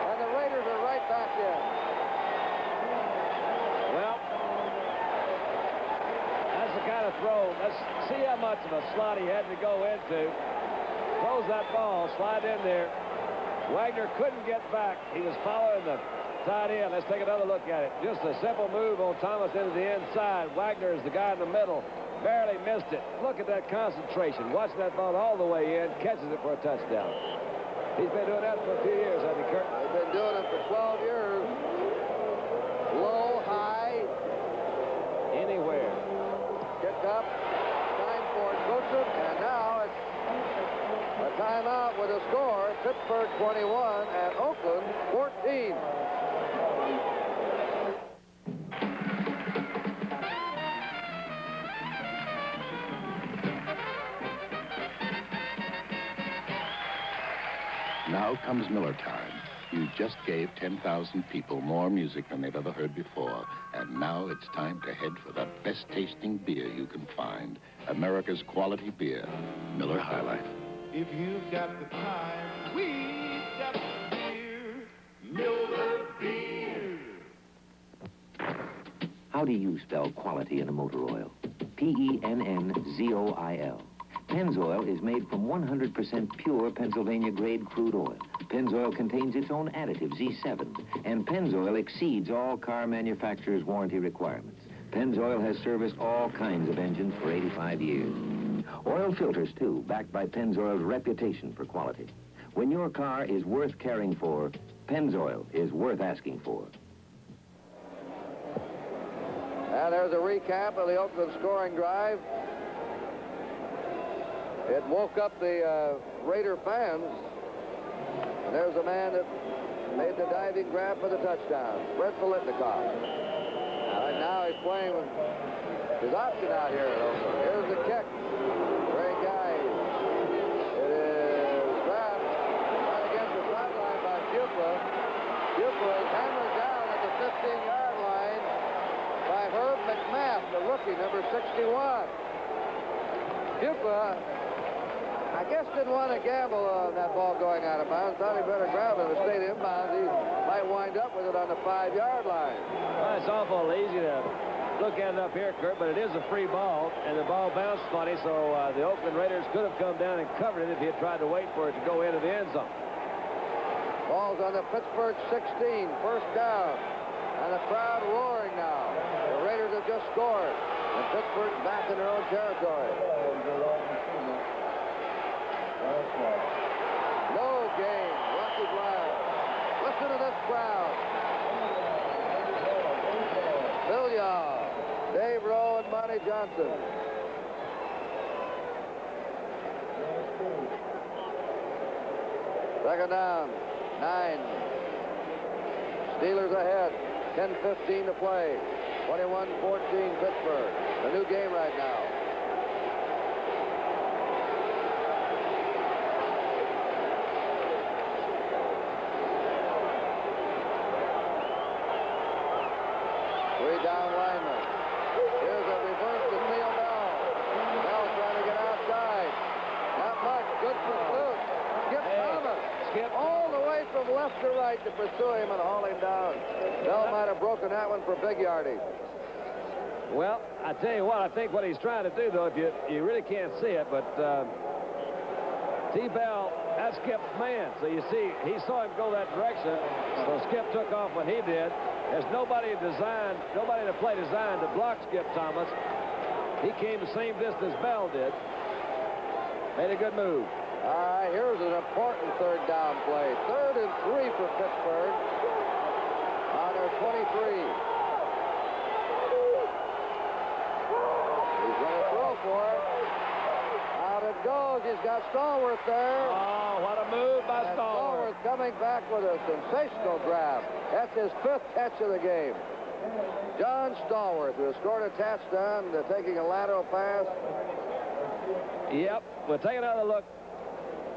And the Raiders are right back in. Well, that's the kind of throw. Let's see how much of a slot he had to go into. Throws that ball, slide in there. Wagner couldn't get back. He was following the tight end. Let's take another look at it. Just a simple move on Thomas into the inside. Wagner is the guy in the middle. Barely missed it. Look at that concentration. Watching that ball all the way in. Catches it for a touchdown. He's been doing that for a few years, hasn't he, Curt? They've been doing it for 12 years. Low, high. Anywhere. Kick up. Time for Curt. And now it's a timeout with a score. Pittsburgh 21 and Oakland 14. Now comes Miller time. You just gave 10,000 people more music than they've ever heard before. And now it's time to head for the best tasting beer you can find. America's quality beer, Miller High Life. If you've got the time, we've got the beer. Miller Beer. How do you spell quality in a motor oil? P-E-N-N-Z-O-I-L. Pennzoil is made from 100% pure Pennsylvania-grade crude oil. Pennzoil contains its own additive, Z7, and Pennzoil exceeds all car manufacturers' warranty requirements. Pennzoil has serviced all kinds of engines for 85 years. Oil filters, too, backed by Pennzoil's reputation for quality. When your car is worth caring for, Pennzoil is worth asking for. And there's a recap of the Oakland scoring drive. It woke up the Raider fans. And there's a man that made the diving grab for the touchdown, Fred Biletnikoff. And now he's playing with his option out here at Oakland. Here's the kick. Great guy. It is grabbed right against the sideline by Bufla. Bufla is hammered down at the 15-yard line by Herb McMath, the rookie, number 61. Bufla, I guess, didn't want to gamble on that ball going out of bounds. Thought he better grab it and stay inbounds. He might wind up with it on the 5-yard line. Well, it's awful easy to look at it up here, Curt, but it is a free ball, and the ball bounced funny, so the Oakland Raiders could have come down and covered it if he had tried to wait for it to go into the end zone. Ball's on the Pittsburgh 16, first down. And the crowd roaring now. The Raiders have just scored. And Pittsburgh's back in their own territory. No game. Rocky Blind. Listen to this crowd. Bill Yaw, Dave Rowe, and Monty Johnson. Second down. 9. Steelers ahead. 10:15 to play. 21-14 Pittsburgh. A new game right now. Three down linemen. Here's a reverse to Neil Bell. Bell trying to get outside. Not much. Good pursuit. Skip Thomas. Skip. All the way from left to right to pursue him and haul him down. Bell might have broken that one for big yardage. Well, I tell you what, I think what he's trying to do, though, if you really can't see it, but T-Bell, that's Skip's man. So you see, he saw him go that direction, so Skip took off when he did. There's nobody in the play designed to block Skip Thomas. He came the same distance Bell did. Made a good move. All right, here's an important third down play. 3rd and 3 for Pittsburgh on their 23. He's going to throw for it. Out it goes. He's got Stallworth there. Oh, what a move by Stallworth. Stallworth coming back with a sensational grab. That's his 5th catch of the game. John Stallworth, who has scored a touchdown, taking a lateral pass. Yep, we'll take another look.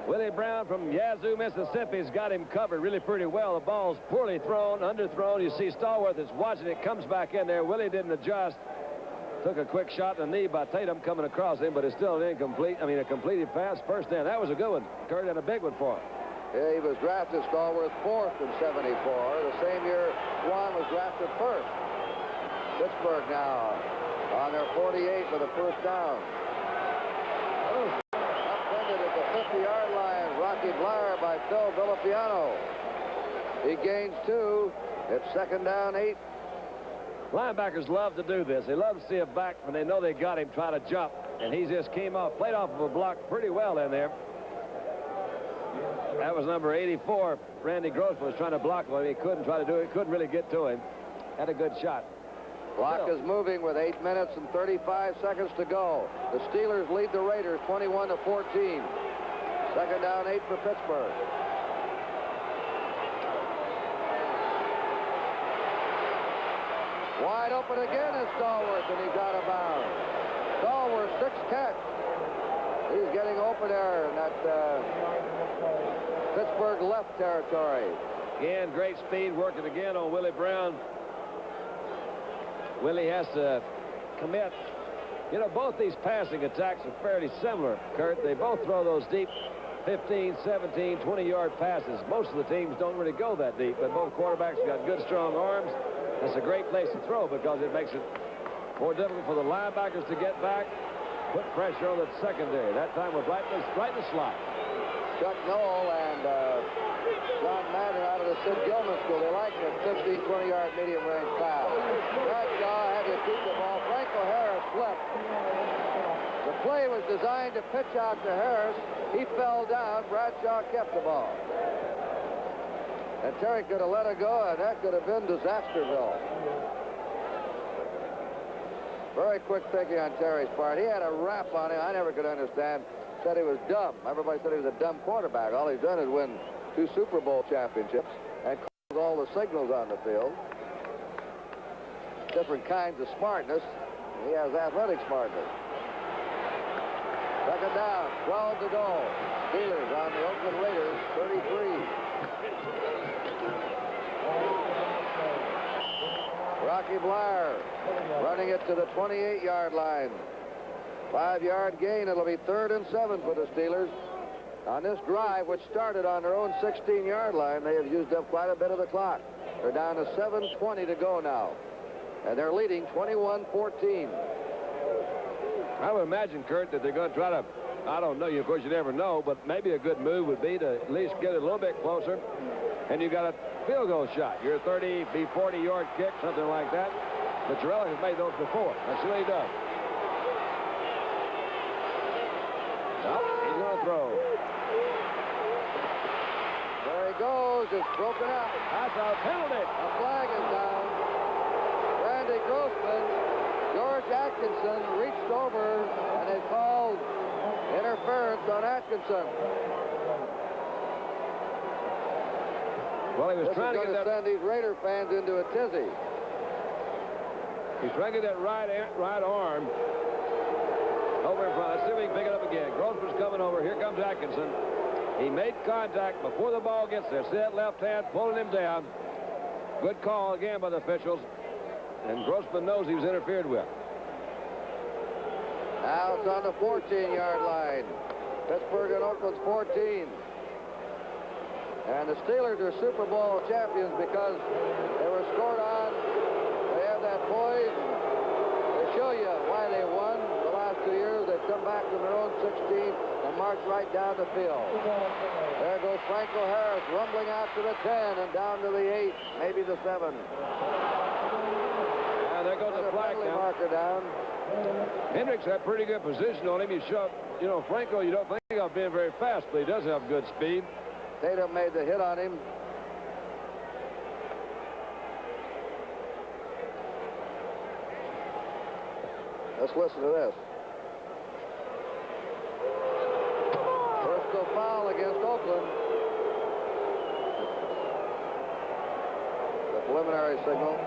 Willie Brown from Yazoo, Mississippi's got him covered really pretty well. The ball's poorly thrown, underthrown. You see Stallworth is watching it, comes back in there. Willie didn't adjust. Took a quick shot in the knee by Tatum coming across him, but it's still a completed pass. First down. That was a good one, Curt, and a big one for him. Yeah, he was drafted Stallworth 4th in '74. The same year Swan was drafted 1st. Pittsburgh now on their 48 with a first down. Upended at the 50-yard line. Rocky Blair by Phil Villapiano. He gains 2. It's 2nd down, 8. Linebackers love to do this. They love to see a back when they know they got him try to jump. And he just played off of a block pretty well in there. That was number 84. Randy Grossman was trying to block him. He couldn't try to do it. Couldn't really get to him. Had a good shot. Clock is moving with 8 minutes and 35 seconds to go. The Steelers lead the Raiders 21-14. 2nd down, 8 for Pittsburgh. Wide open again is Stallworth, and he's out of bounds. Stallworth, 6th catch. He's getting open there in that Pittsburgh left territory. Again, great speed working again on Willie Brown. Willie has to commit. You know, both these passing attacks are fairly similar, Curt. They both throw those deep 15, 17, 20-yard passes. Most of the teams don't really go that deep, but both quarterbacks got good, strong arms. That's a great place to throw because it makes it more difficult for the linebackers to get back, put pressure on the secondary. That time was right in the slot. Chuck Noll and John Madden out of the Sid Gilman School. They like it 15, 20-yard medium-range pass. Bradshaw had to keep the ball. Franco Harris slipped. The play was designed to pitch out to Harris. He fell down. Bradshaw kept the ball. And Terry could have let it go, and that could have been Disasterville. Very quick thinking on Terry's part. He had a rap on him. I never could understand. Said he was dumb. Everybody said he was a dumb quarterback. All he's done is win 2 Super Bowl championships and calls all the signals on the field. Different kinds of smartness. He has athletic smartness. 2nd down, 12 to go. Steelers on the Oakland Raiders, 33. Rocky Blair running it to the 28-yard line. 5-yard gain. It'll be 3rd and 7 for the Steelers. On this drive, which started on their own 16-yard line, they have used up quite a bit of the clock. They're down to 7:20 to go now. And they're leading 21-14. I would imagine, Curt, that they're going to try to, I don't know, of course you never know, but maybe a good move would be to at least get it a little bit closer. And you got a field goal shot. Your 40-yard kick, something like that. But Torelli has made those before. That's what he does. Nope, he's going to throw. There he goes. It's broken up. That's a penalty. A flag is down. Randy Grossman, George Atkinson reached over, and they called interference on Atkinson. Well, he was trying to send these Raider fans into a tizzy. He's trying to get that right arm over in front. Let's see if we can pick it up again. Grossman's coming over. Here comes Atkinson. He made contact before the ball gets there. See that left hand pulling him down. Good call again by the officials. And Grossman knows he was interfered with. Now it's on the 14-yard line. Pittsburgh and Oakland's 14. And the Steelers are Super Bowl champions because they were scored on. They have that poise. They show you why they won the last 2 years. They come back from their own 16 and march right down the field. There goes Franco Harris rumbling out to the 10 and down to the 8, maybe the 7. And there goes the flag now. Marker down. Hendricks had pretty good position on him. He shot, you know, Franco, you don't think of being very fast, but he does have good speed. Tatum made the hit on him. Let's listen to this. Personal foul against Oakland. The preliminary signal.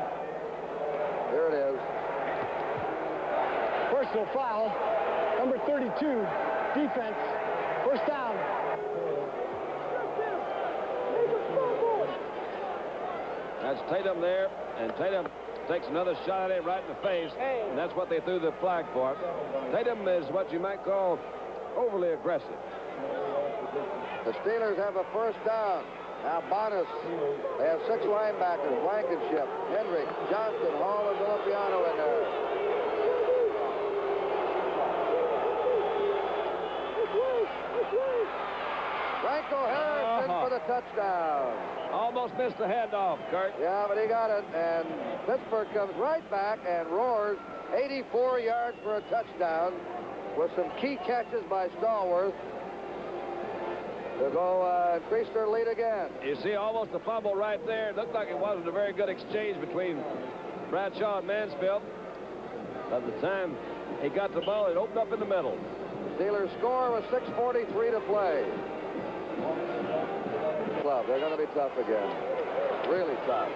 Here it is. Personal foul. Number 32, defense. First down. That's Tatum there, and Tatum takes another shot at it right in the face, and that's what they threw the flag for. Tatum is what you might call overly aggressive. The Steelers have a first down. Now Bonus. They have 6 linebackers. Blankenship, Hendrick, Johnson, Hall, and Villappiano in there. Franco Harris in for the touchdown. Almost missed the handoff, Curt. Yeah, but he got it, and Pittsburgh comes right back and roars 84 yards for a touchdown with some key catches by Stallworth to go increase their lead again. You see almost a fumble right there. It looked like it wasn't a very good exchange between Bradshaw and Mansfield. By the time he got the ball, it opened up in the middle. Steelers score with 6:43 to play. They're going to be tough again. Really tough.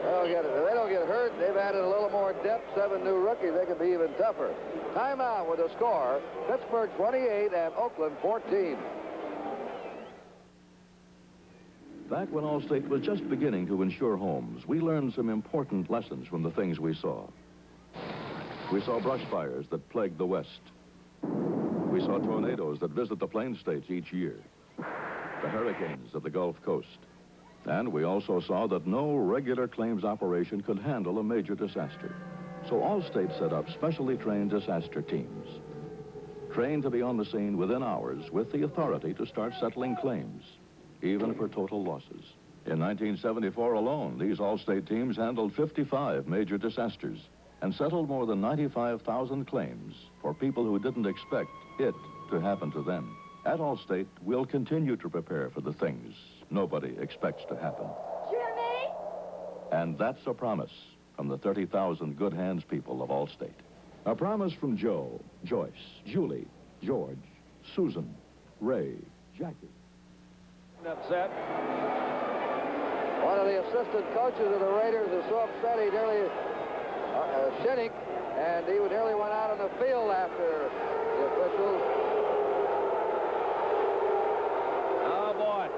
They don't get hurt. They've added a little more depth. 7 new rookies. They could be even tougher. Timeout with a score. Pittsburgh 28 and Oakland 14. Back when Allstate was just beginning to insure homes, we learned some important lessons from the things we saw. We saw brush fires that plagued the West. We saw tornadoes that visit the Plain States each year. The hurricanes of the Gulf Coast. And we also saw that no regular claims operation could handle a major disaster. So Allstate set up specially trained disaster teams, trained to be on the scene within hours with the authority to start settling claims, even for total losses. In 1974 alone, these Allstate teams handled 55 major disasters and settled more than 95,000 claims for people who didn't expect it to happen to them. At Allstate, we'll continue to prepare for the things nobody expects to happen. Jimmy! And that's a promise from the 30,000 good hands people of Allstate. A promise from Joe, Joyce, Julie, George, Susan, Ray, Jackie. Upset. One of the assistant coaches of the Raiders is so upset he nearly, Shinnick, and he nearly went out on the field after the officials. Oh, boy.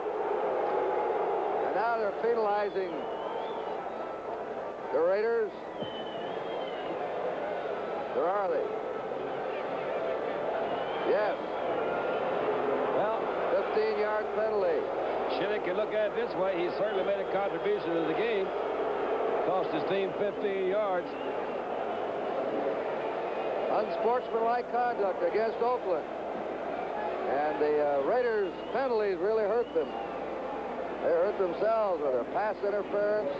And now they're penalizing the Raiders. Where are they? Yes. Well, 15-yard penalty. Shinnick can look at it this way. He certainly made a contribution to the game. Cost his team 15 yards. Unsportsmanlike conduct against Oakland. And the Raiders' penalties really hurt them. They hurt themselves with a pass interference,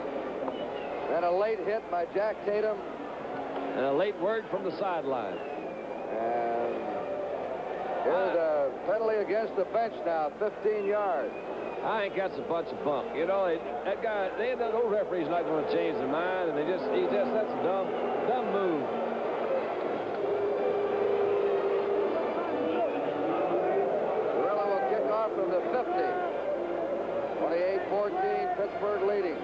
then a late hit by Jack Tatum. And a late word from the sideline. And here's a penalty against the bench now, 15 yards. I think that's a bunch of bunk. You know, that guy, those referees not going to change their mind, and that's a dumb move. Gorilla will kick off from the 50. 28-14, Pittsburgh leading.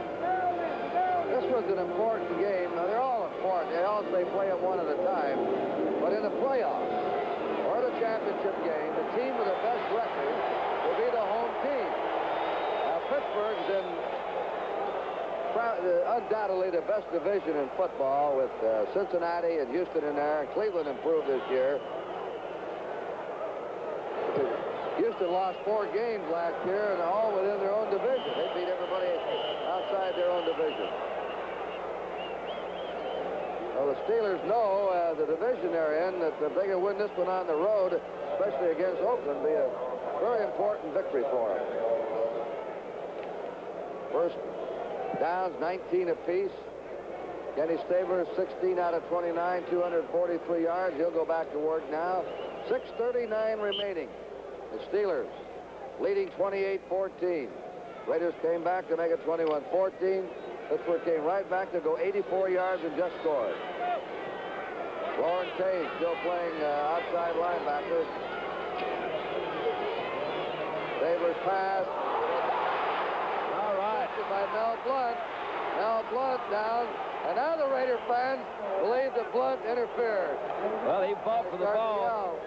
This was an important game. Now, they're all important. They all say play it one at a time. But in the playoffs or the championship game, the team with the best record will be the home team. Now, Pittsburgh's in undoubtedly the best division in football with Cincinnati and Houston in there. Cleveland improved this year. Houston lost 4 games last year, and all within their own division. They beat everybody outside their own division. Well, the Steelers know the division they're in, that if they can win this one on the road, especially against Oakland, be a very important victory for them. First downs, 19 apiece. Kenny Stabler, 16 out of 29, 243 yards. He'll go back to work now. 6:39 remaining. The Steelers leading 28-14. Raiders came back to make it 21-14. Pittsburgh came right back to go 84 yards and just scored. Lauren Cage still playing outside linebacker. Stabler's pass. All right. By Mel Blunt. Mel Blunt down. And now the Raider fans believe that Blunt interfered. Well, he fought for the ball.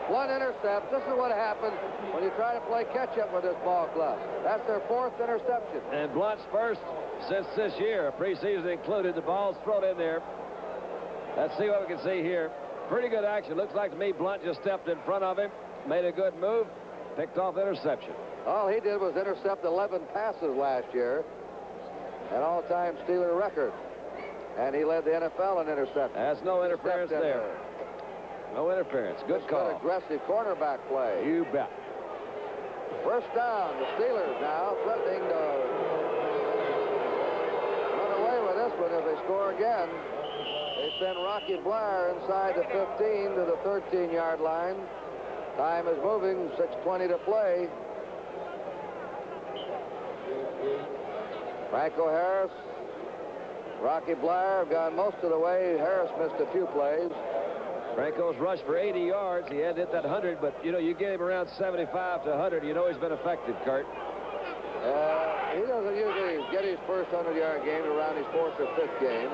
1 intercept. This is what happens when you try to play catch-up with this ball club. That's their 4th interception. And Blunt's first since this year, preseason included. The ball's thrown in there. Let's see what we can see here. Pretty good action. Looks like to me Blunt just stepped in front of him, made a good move, picked off interception. All he did was intercept 11 passes last year, an all-time Steeler record. And he led the NFL in interceptions. That's no interference there. No interference. Good call. Good aggressive cornerback play. You bet. First down. The Steelers now threatening to run away with this one if they score again. They send Rocky Blair inside the 15 to the 13-yard line. Time is moving. 6:20 to play. Franco Harris, Rocky Blair have gone most of the way. Harris missed a few plays. Franco's rushed for 80 yards. He had hit that 100, but, you know, you get him around 75 to 100, you know he's been effective, Curt. He doesn't usually get his first 100-yard game around his 4th or 5th game.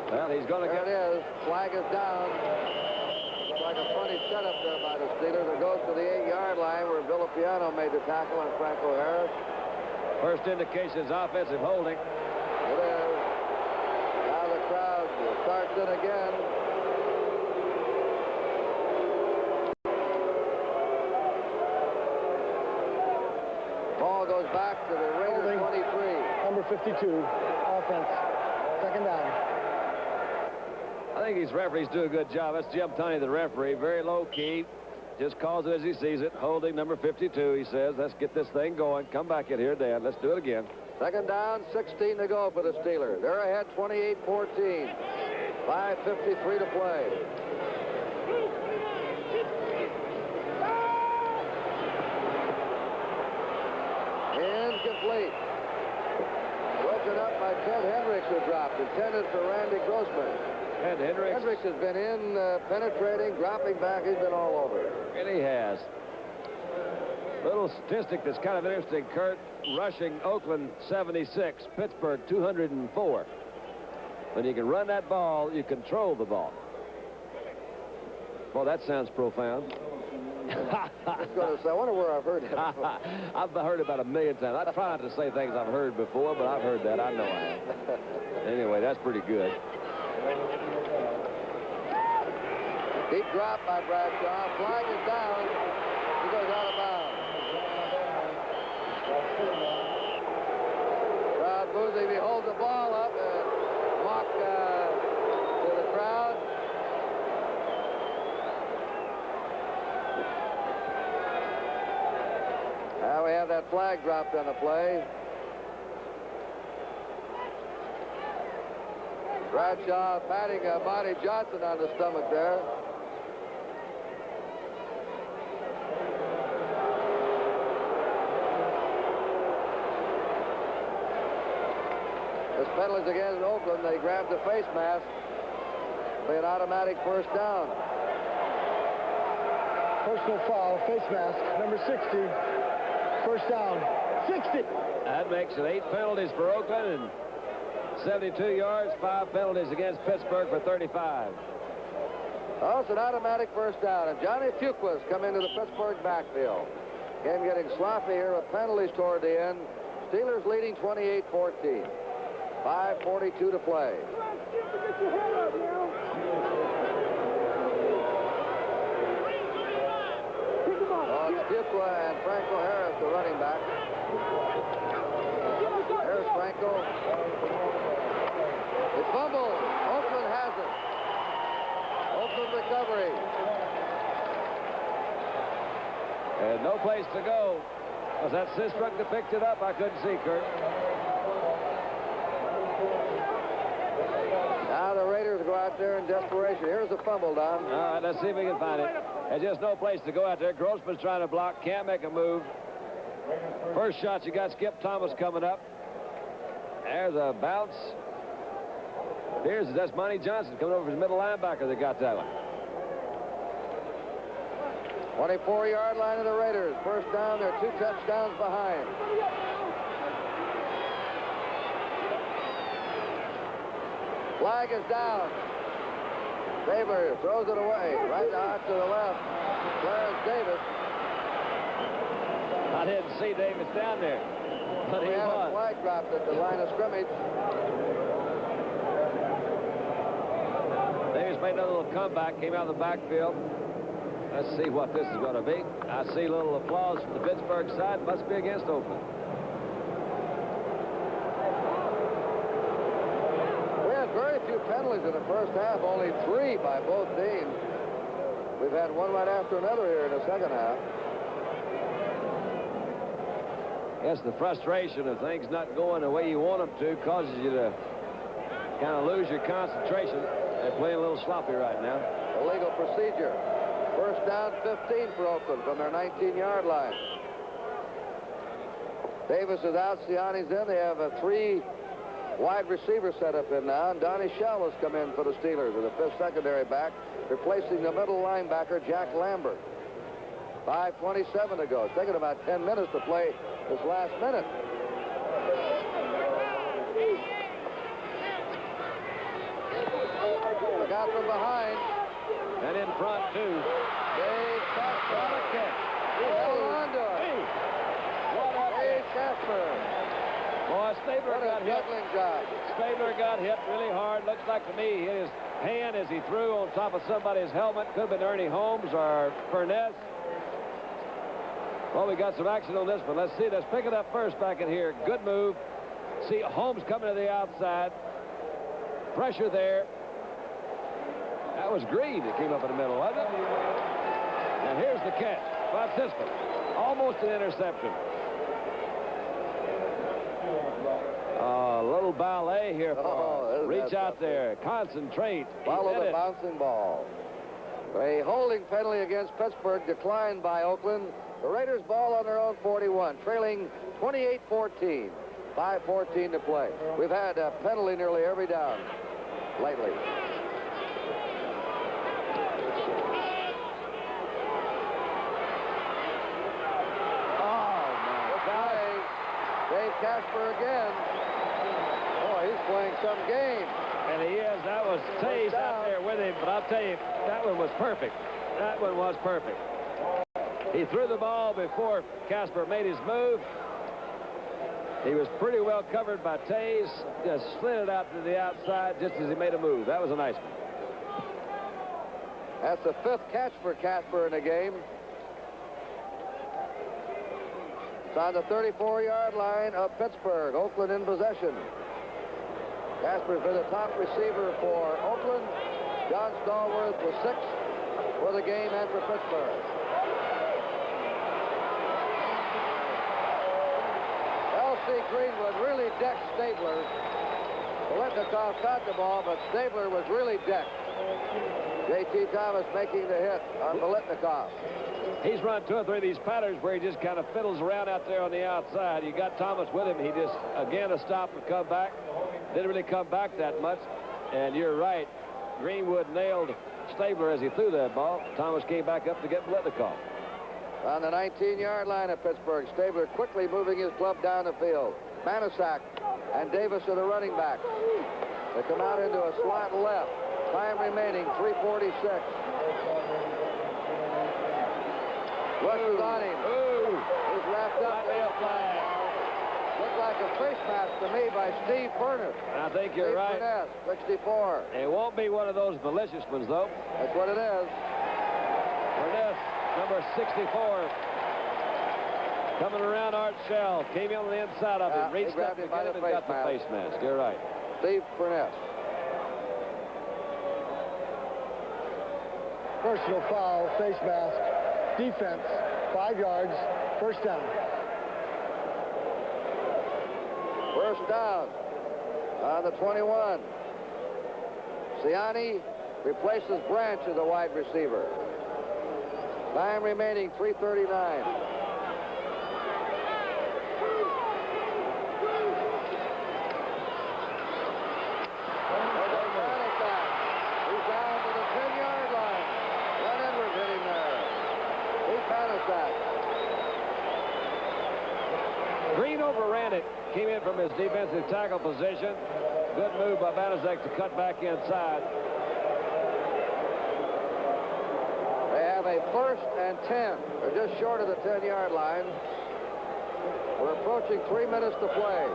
Well, he's going to get... There it is. Flag is down. Looks like a funny setup there by the Steelers. It goes to the 8-yard line where Villapiano made the tackle on Franco Harris. First indication is offensive holding. It is. Now the crowd starts in again. Ball goes back to the Raiders 23. Number 52, offense. 2nd down. I think these referees do a good job. That's Jim Tunney, the referee. Very low key. Just calls it as he sees it. Holding number 52, he says. Let's get this thing going. Come back in here, Dan. Let's do it again. 2nd down, 16 to go for the Steelers. They're ahead 28-14. 5:53 to play. Incomplete. Broken up by Ted Hendricks, who dropped. Intended for Randy Grossman. Ted Hendricks. Hendricks has been in, penetrating, dropping back. He's been all over. Really has. Little statistic that's kind of interesting, Curt. Rushing Oakland 76, Pittsburgh 204. When you can run that ball, you control the ball. Well, that sounds profound. I wonder where I've heard that before. I've heard about a million times. I try not to say things I've heard before, but I've heard that. I know I have. Anyway, that's pretty good. Deep drop by Bradshaw. Flag is down. He goes out of bounds. Crowd moving. He holds the ball up and walk to the crowd. Now we have that flag dropped on the play. Bradshaw patting Monty Johnson on the stomach there. This penalty against Oakland. They grabbed the face mask. It'll be an automatic first down. Personal foul, face mask, number 60. First down, 60. That makes it 8 penalties for Oakland and 72 yards, 5 penalties against Pittsburgh for 35. Oh, it's an automatic first down. And Johnny Fuqua's come into the Pittsburgh backfield. Again, getting sloppy here with penalties toward the end. Steelers leading 28-14. 5:42 to play. Fuqua and Franco Harris, the running back. There's Franco. The fumble. Oakland has it. Oakland recovery. And no place to go. Was that Sistrunk that picked it up? I couldn't see, Curt. Now the Raiders go out there in desperation. Here's the fumble, Don. All right, let's see if we can find it. There's just no place to go out there. Grossman's trying to block, can't make a move. First shot, you got Skip Thomas coming up. There's a bounce. That's Monty Johnson coming over his middle linebacker that got that one. 24-yard line of the Raiders. First down, they're 2 touchdowns behind. Flag is down. Stabler throws it away. Right out to the left. Clarence Davis. I didn't see Davis down there, but he had was. a flag dropped at the line of scrimmage. Davis made another little comeback, came out of the backfield. Let's see what this is going to be. I see a little applause from the Pittsburgh side. Must be against Oakland. We had very few penalties in the first half, only 3 by both teams. We've had one right after another here in the second half. Yes, the frustration of things not going the way you want them to causes you to kind of lose your concentration. They're playing a little sloppy right now. Illegal procedure. First down 15 for Oakland from their 19-yard line. Davis is out. Siani's in. They have a 3 wide receiver set up in now. And Donnie Shell has come in for the Steelers as the 5th secondary back, replacing the middle linebacker, Jack Lambert. 5:27 to go. It's taken about 10 minutes to play this last minute. Look out from behind. And in front, too. Dave Casper on a catch. He held on to it. Dave Casper. Boy, Stabler got hit. Juggling job. Stabler got hit really hard. Looks like to me he hit his hand as he threw on top of somebody's helmet. Could have been Ernie Holmes or Furness. Well, we got some action on this one. Let's see. Let's pick it up first back in here. Good move. See Holmes coming to the outside. Pressure there. That was Green that came up in the middle, wasn't it? And here's the catch by Sisman. Almost an interception. A little ballet here. Reach out there. Concentrate. Follow the bouncing ball. A holding penalty against Pittsburgh declined by Oakland. The Raiders ball on their own 41, trailing 28-14. 5:14 to play. We've had a penalty nearly every down lately. Dave Casper again. Boy, he's playing some game. And he is. That was Tays out there with him. But I'll tell you, that one was perfect. That one was perfect. He threw the ball before Casper made his move. He was pretty well covered by Tays. Just slid it out to the outside just as he made a move. That was a nice one. That's the 5th catch for Casper in the game. It's on the 34-yard line of Pittsburgh. Oakland in possession. Casper's been the top receiver for Oakland. John Stallworth was 6th for the game and for Pittsburgh. L.C. Greenwood really decked Stabler. Biletnikoff caught the ball, but Stabler was really decked. J.T. Thomas making the hit on Biletnikoff. He's run 2 or 3 of these patterns where he just kind of fiddles around out there on the outside. You got Thomas with him. He just, again, a stop and come back. Didn't really come back that much. And you're right. Greenwood nailed Stabler as he threw that ball. Thomas came back up to get Biletnikoff. On the 19-yard line of Pittsburgh, Stabler quickly moving his club down the field. Manasak and Davis are the running back. They come out into a slot left. Time remaining, 3:46. Rushes on him. He's wrapped up. Looked like a face mask to me by Steve Furness. I think you're right. Furness, 64. It won't be one of those malicious ones, though. That's what it is. Furness, number 64. Coming around Art Shell. Came in on the inside of him. Reached up to get him and got the face mask. You're right. Steve Furness. Personal foul, face mask. Defense, 5 yards, first down. First down on the 21. Siani replaces Branch as a wide receiver. Time remaining, 3:39. He's down to the 10-yard line. Len Edwards hit him there. Green overran it. Came in from his defensive tackle position. Good move by Banaszak to cut back inside. a 1st and 10. They're just short of the 10-yard line. We're approaching 3 minutes to play.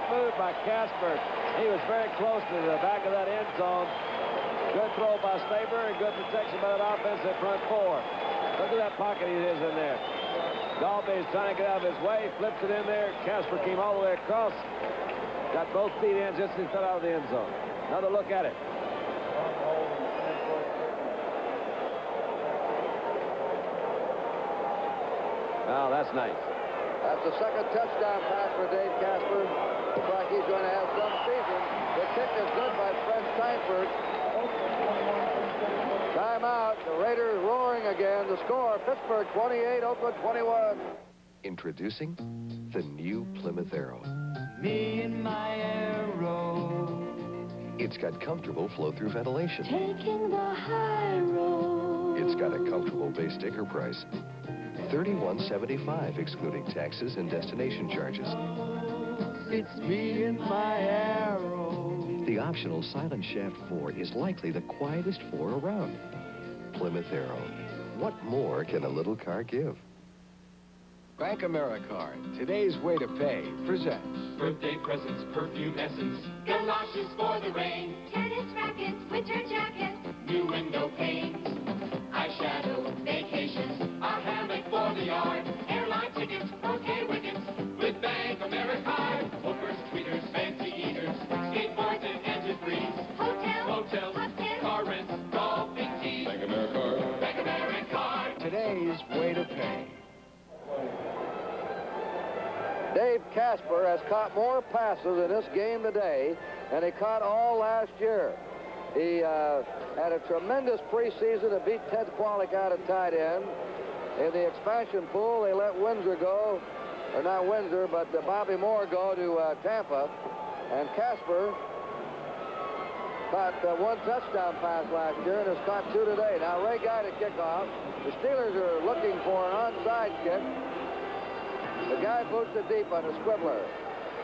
Move by Casper. He was very close to the back of that end zone. Good throw by Stabler and good protection by that offensive front four. Look at that pocket he is in there. Gowdy is trying to get out of his way, flips it in there. Casper came all the way across. Got both feet in just as he fell out of the end zone. Another look at it. Oh, that's nice. That's the second touchdown pass for Dave Casper. Looks like he's going to have some season. The kick is good by Fred Steinfurt. Timeout. The Raiders roaring again. The score, Pittsburgh 28, Oakland 21. Introducing the new Plymouth Arrow. Me and my Arrow. It's got comfortable flow-through ventilation. Taking the high road. It's got a comfortable base sticker price. $31.75, excluding taxes and destination charges. It's me and my Arrow. The optional silent shaft 4 is likely the quietest 4 around. Plymouth Arrow. What more can a little car give? Bank AmeriCard, today's way to pay, presents. Birthday presents, perfume essence. Galoshes for the rain. Tennis rackets, winter jackets. New window panes. Eyeshadow, vacations. A hammock for the yard. Airline tickets, okay wickets. With Bank AmeriCard. Hookers, tweeters, fancy eaters. Skateboards and antifreeze. Hotels, car rents, golfing tees. Bank AmeriCard. Bank AmeriCard. Today's way to pay. Dave Casper has caught more passes in this game today than he caught all last year. He had a tremendous preseason to beat Ted Qualick out at tight end. In the expansion pool, they let Windsor go, or not Windsor, but Bobby Moore go to Tampa. And Casper caught one touchdown pass last year and has caught 2 today. Now Ray Guy to kick off. The Steelers are looking for an onside kick. The guy boots it deep on the squibbler.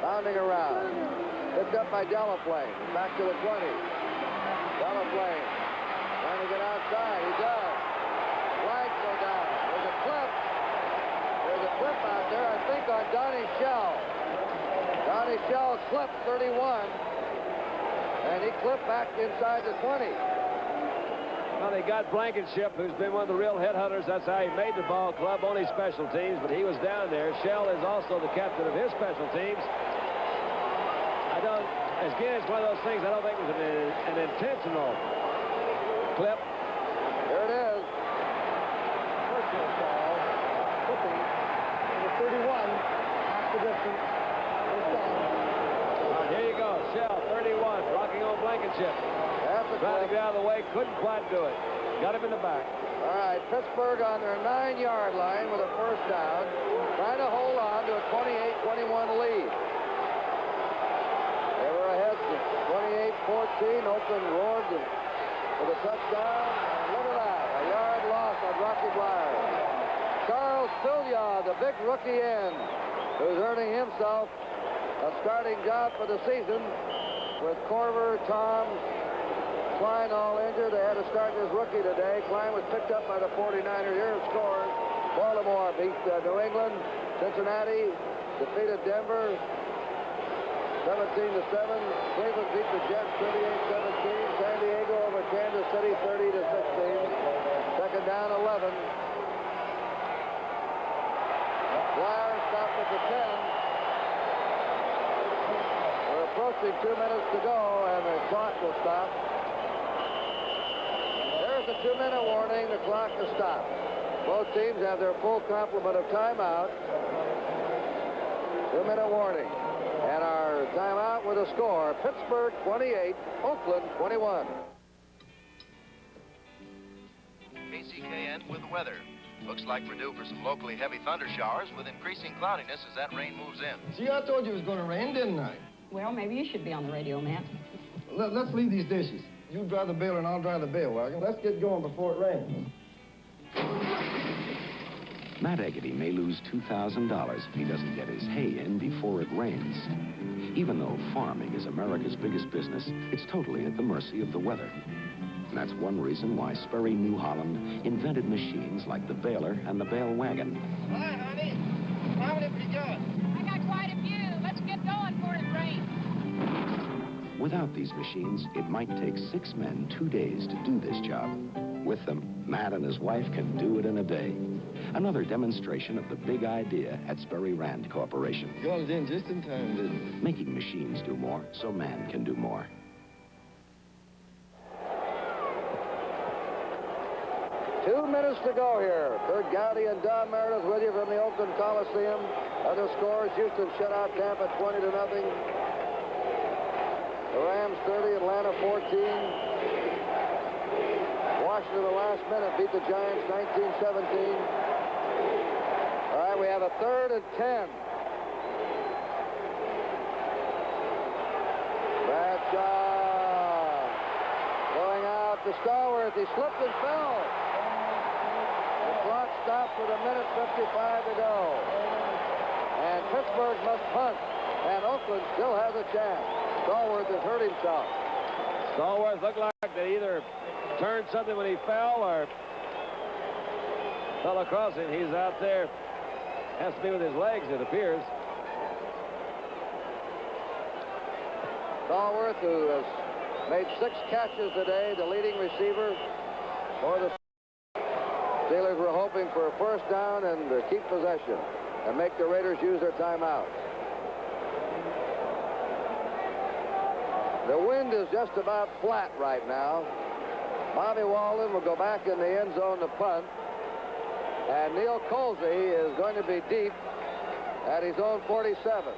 Bounding around. Picked up by Delaplane. Back to the 20. Delaplane trying to get outside. He does. Flags go down. There's a clip. There's a clip out there, I think, on Donnie Shell. Donnie Shell clipped 31. And he clipped back inside the 20. Well, they got Blankenship, who's been one of the real headhunters. That's how he made the ball club, only special teams, but he was down there. Shell is also the captain of his special teams. Again, it's one of those things I don't think was an intentional clip. Here it is. Personal foul. Clipping. Number 31. Half the distance. Here you go. Shell, 31, blocking on Blankenship. Trying to get out of the way, couldn't quite do it. Got him in the back. All right, Pittsburgh on their 9-yard line with a first down, trying to hold on to a 28-21 lead. They were ahead 28-14. Oakland roared for the touchdown. And look at that, a yard loss on Rocky Bleier. Charles Filliard, the big rookie end, who's earning himself a starting job for the season with Corver, Tom, Klein all injured. They had to start this rookie today. Klein was picked up by the 49ers. Here are scores. Baltimore beat New England. Cincinnati defeated Denver 17-7. Cleveland beat the Jets 38-17. San Diego over Kansas City 30-16. Second down 11. Bleier stopped at the 10. We're approaching 2 minutes to go, and the clock will stop. There's a 2-minute warning. The clock is stopped. Both teams have their full complement of timeout. 2-minute warning. And our timeout with a score, Pittsburgh 28, Oakland 21. KCKN with the weather. Looks like we're due for some locally heavy thunder showers with increasing cloudiness as that rain moves in. See, I told you it was going to rain, didn't I? Well, maybe you should be on the radio, Matt. Let's leave these dishes. You drive the baler and I'll drive the bale wagon. Let's get going before it rains. Matt Eggety may lose $2,000 if he doesn't get his hay in before it rains. Even though farming is America's biggest business, it's totally at the mercy of the weather. And that's one reason why Sperry New Holland invented machines like the baler and the bale wagon. Hi, honey. How many have you got? I got quite a few. Let's get going before it rains. Without these machines, it might take 6 men 2 days to do this job. With them, Matt and his wife can do it in a day. Another demonstration of the big idea at Sperry Rand Corporation. You got it in just in time, didn't you? Making machines do more so man can do more. Two minutes to go here. Curt Gowdy and Don Meredith with you from the Oakland Coliseum. Other scores, Houston shut out Tampa 20-0. The Rams 30, Atlanta 14. Washington, the last minute, beat the Giants 19-17. All right, we have a 3rd and 10. Bradshaw going out to Stallworth. He slipped and fell. The clock stopped with 1:55 to go. And Pittsburgh must punt. And Oakland still has a chance. Stallworth has hurt himself. Stallworth looked like they either turned something when he fell or fell across him. He's out there. Has to be with his legs, it appears. Stallworth, who has made 6 catches today, the leading receiver for the Steelers, were hoping for a first down and to keep possession and make the Raiders use their timeout. The wind is just about flat right now. Bobby Walden will go back in the end zone to punt. And Neil Colsey is going to be deep at his own 47.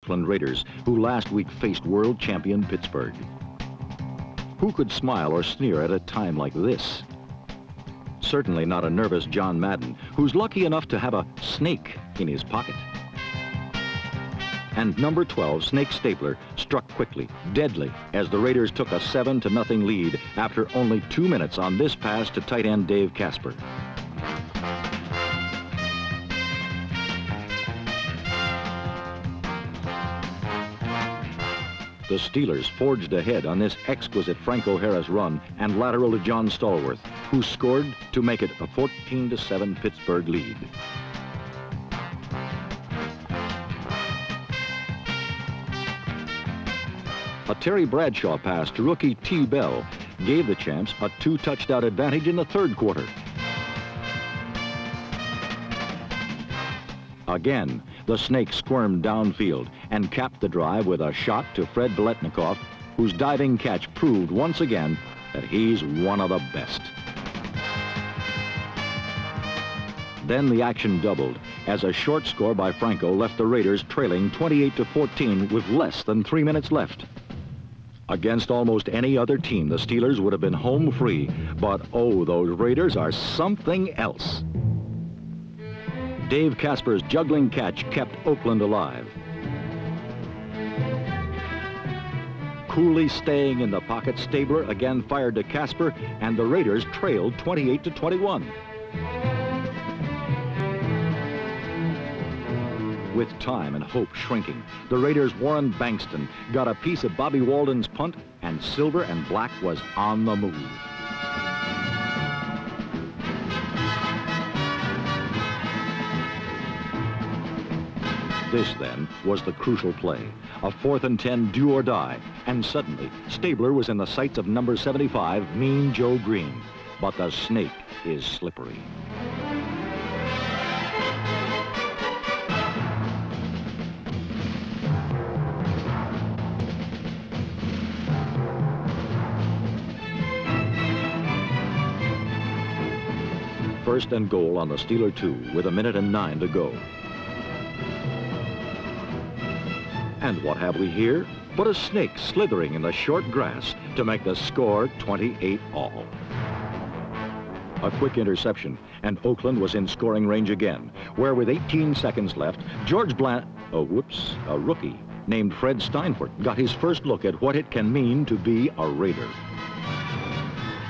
Oakland Raiders, who last week faced world champion Pittsburgh. Who could smile or sneer at a time like this? Certainly not a nervous John Madden, who's lucky enough to have a snake in his pocket. And number 12, Snake Stabler, struck quickly, deadly, as the Raiders took a 7-0 lead after only 2 minutes on this pass to tight end Dave Casper. The Steelers forged ahead on this exquisite Franco Harris run and lateral to John Stallworth, who scored to make it a 14-7 Pittsburgh lead. A Terry Bradshaw pass to rookie T. Bell gave the champs a 2-touchdown advantage in the third quarter. Again, the Snake squirmed downfield and capped the drive with a shot to Fred Biletnikoff, whose diving catch proved once again that he's one of the best. Then the action doubled as a short score by Franco left the Raiders trailing 28-14 with less than 3 minutes left. Against almost any other team, the Steelers would have been home free, but oh, those Raiders are something else. Dave Casper's juggling catch kept Oakland alive. Coolly staying in the pocket, Stabler again fired to Casper, and the Raiders trailed 28-21. With time and hope shrinking, the Raiders' Warren Bankston got a piece of Bobby Walden's punt, and Silver and Black was on the move. This, then, was the crucial play. A 4th and 10 do or die. And suddenly, Stabler was in the sights of number 75, Mean Joe Green. But the Snake is slippery. First and goal on the Steeler 2 with 1:09 to go. And what have we here? But a snake slithering in the short grass to make the score 28-all. A quick interception, and Oakland was in scoring range again, where with 18 seconds left, a rookie named Fred Steinfurt got his first look at what it can mean to be a Raider.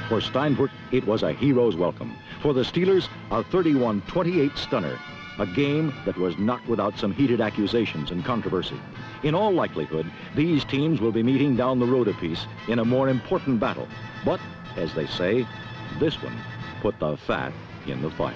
For Steinfurt, it was a hero's welcome. For the Steelers, a 31-28 stunner. A game that was not without some heated accusations and controversy. In all likelihood, these teams will be meeting down the road a piece in a more important battle. But, as they say, this one put the fat in the fire.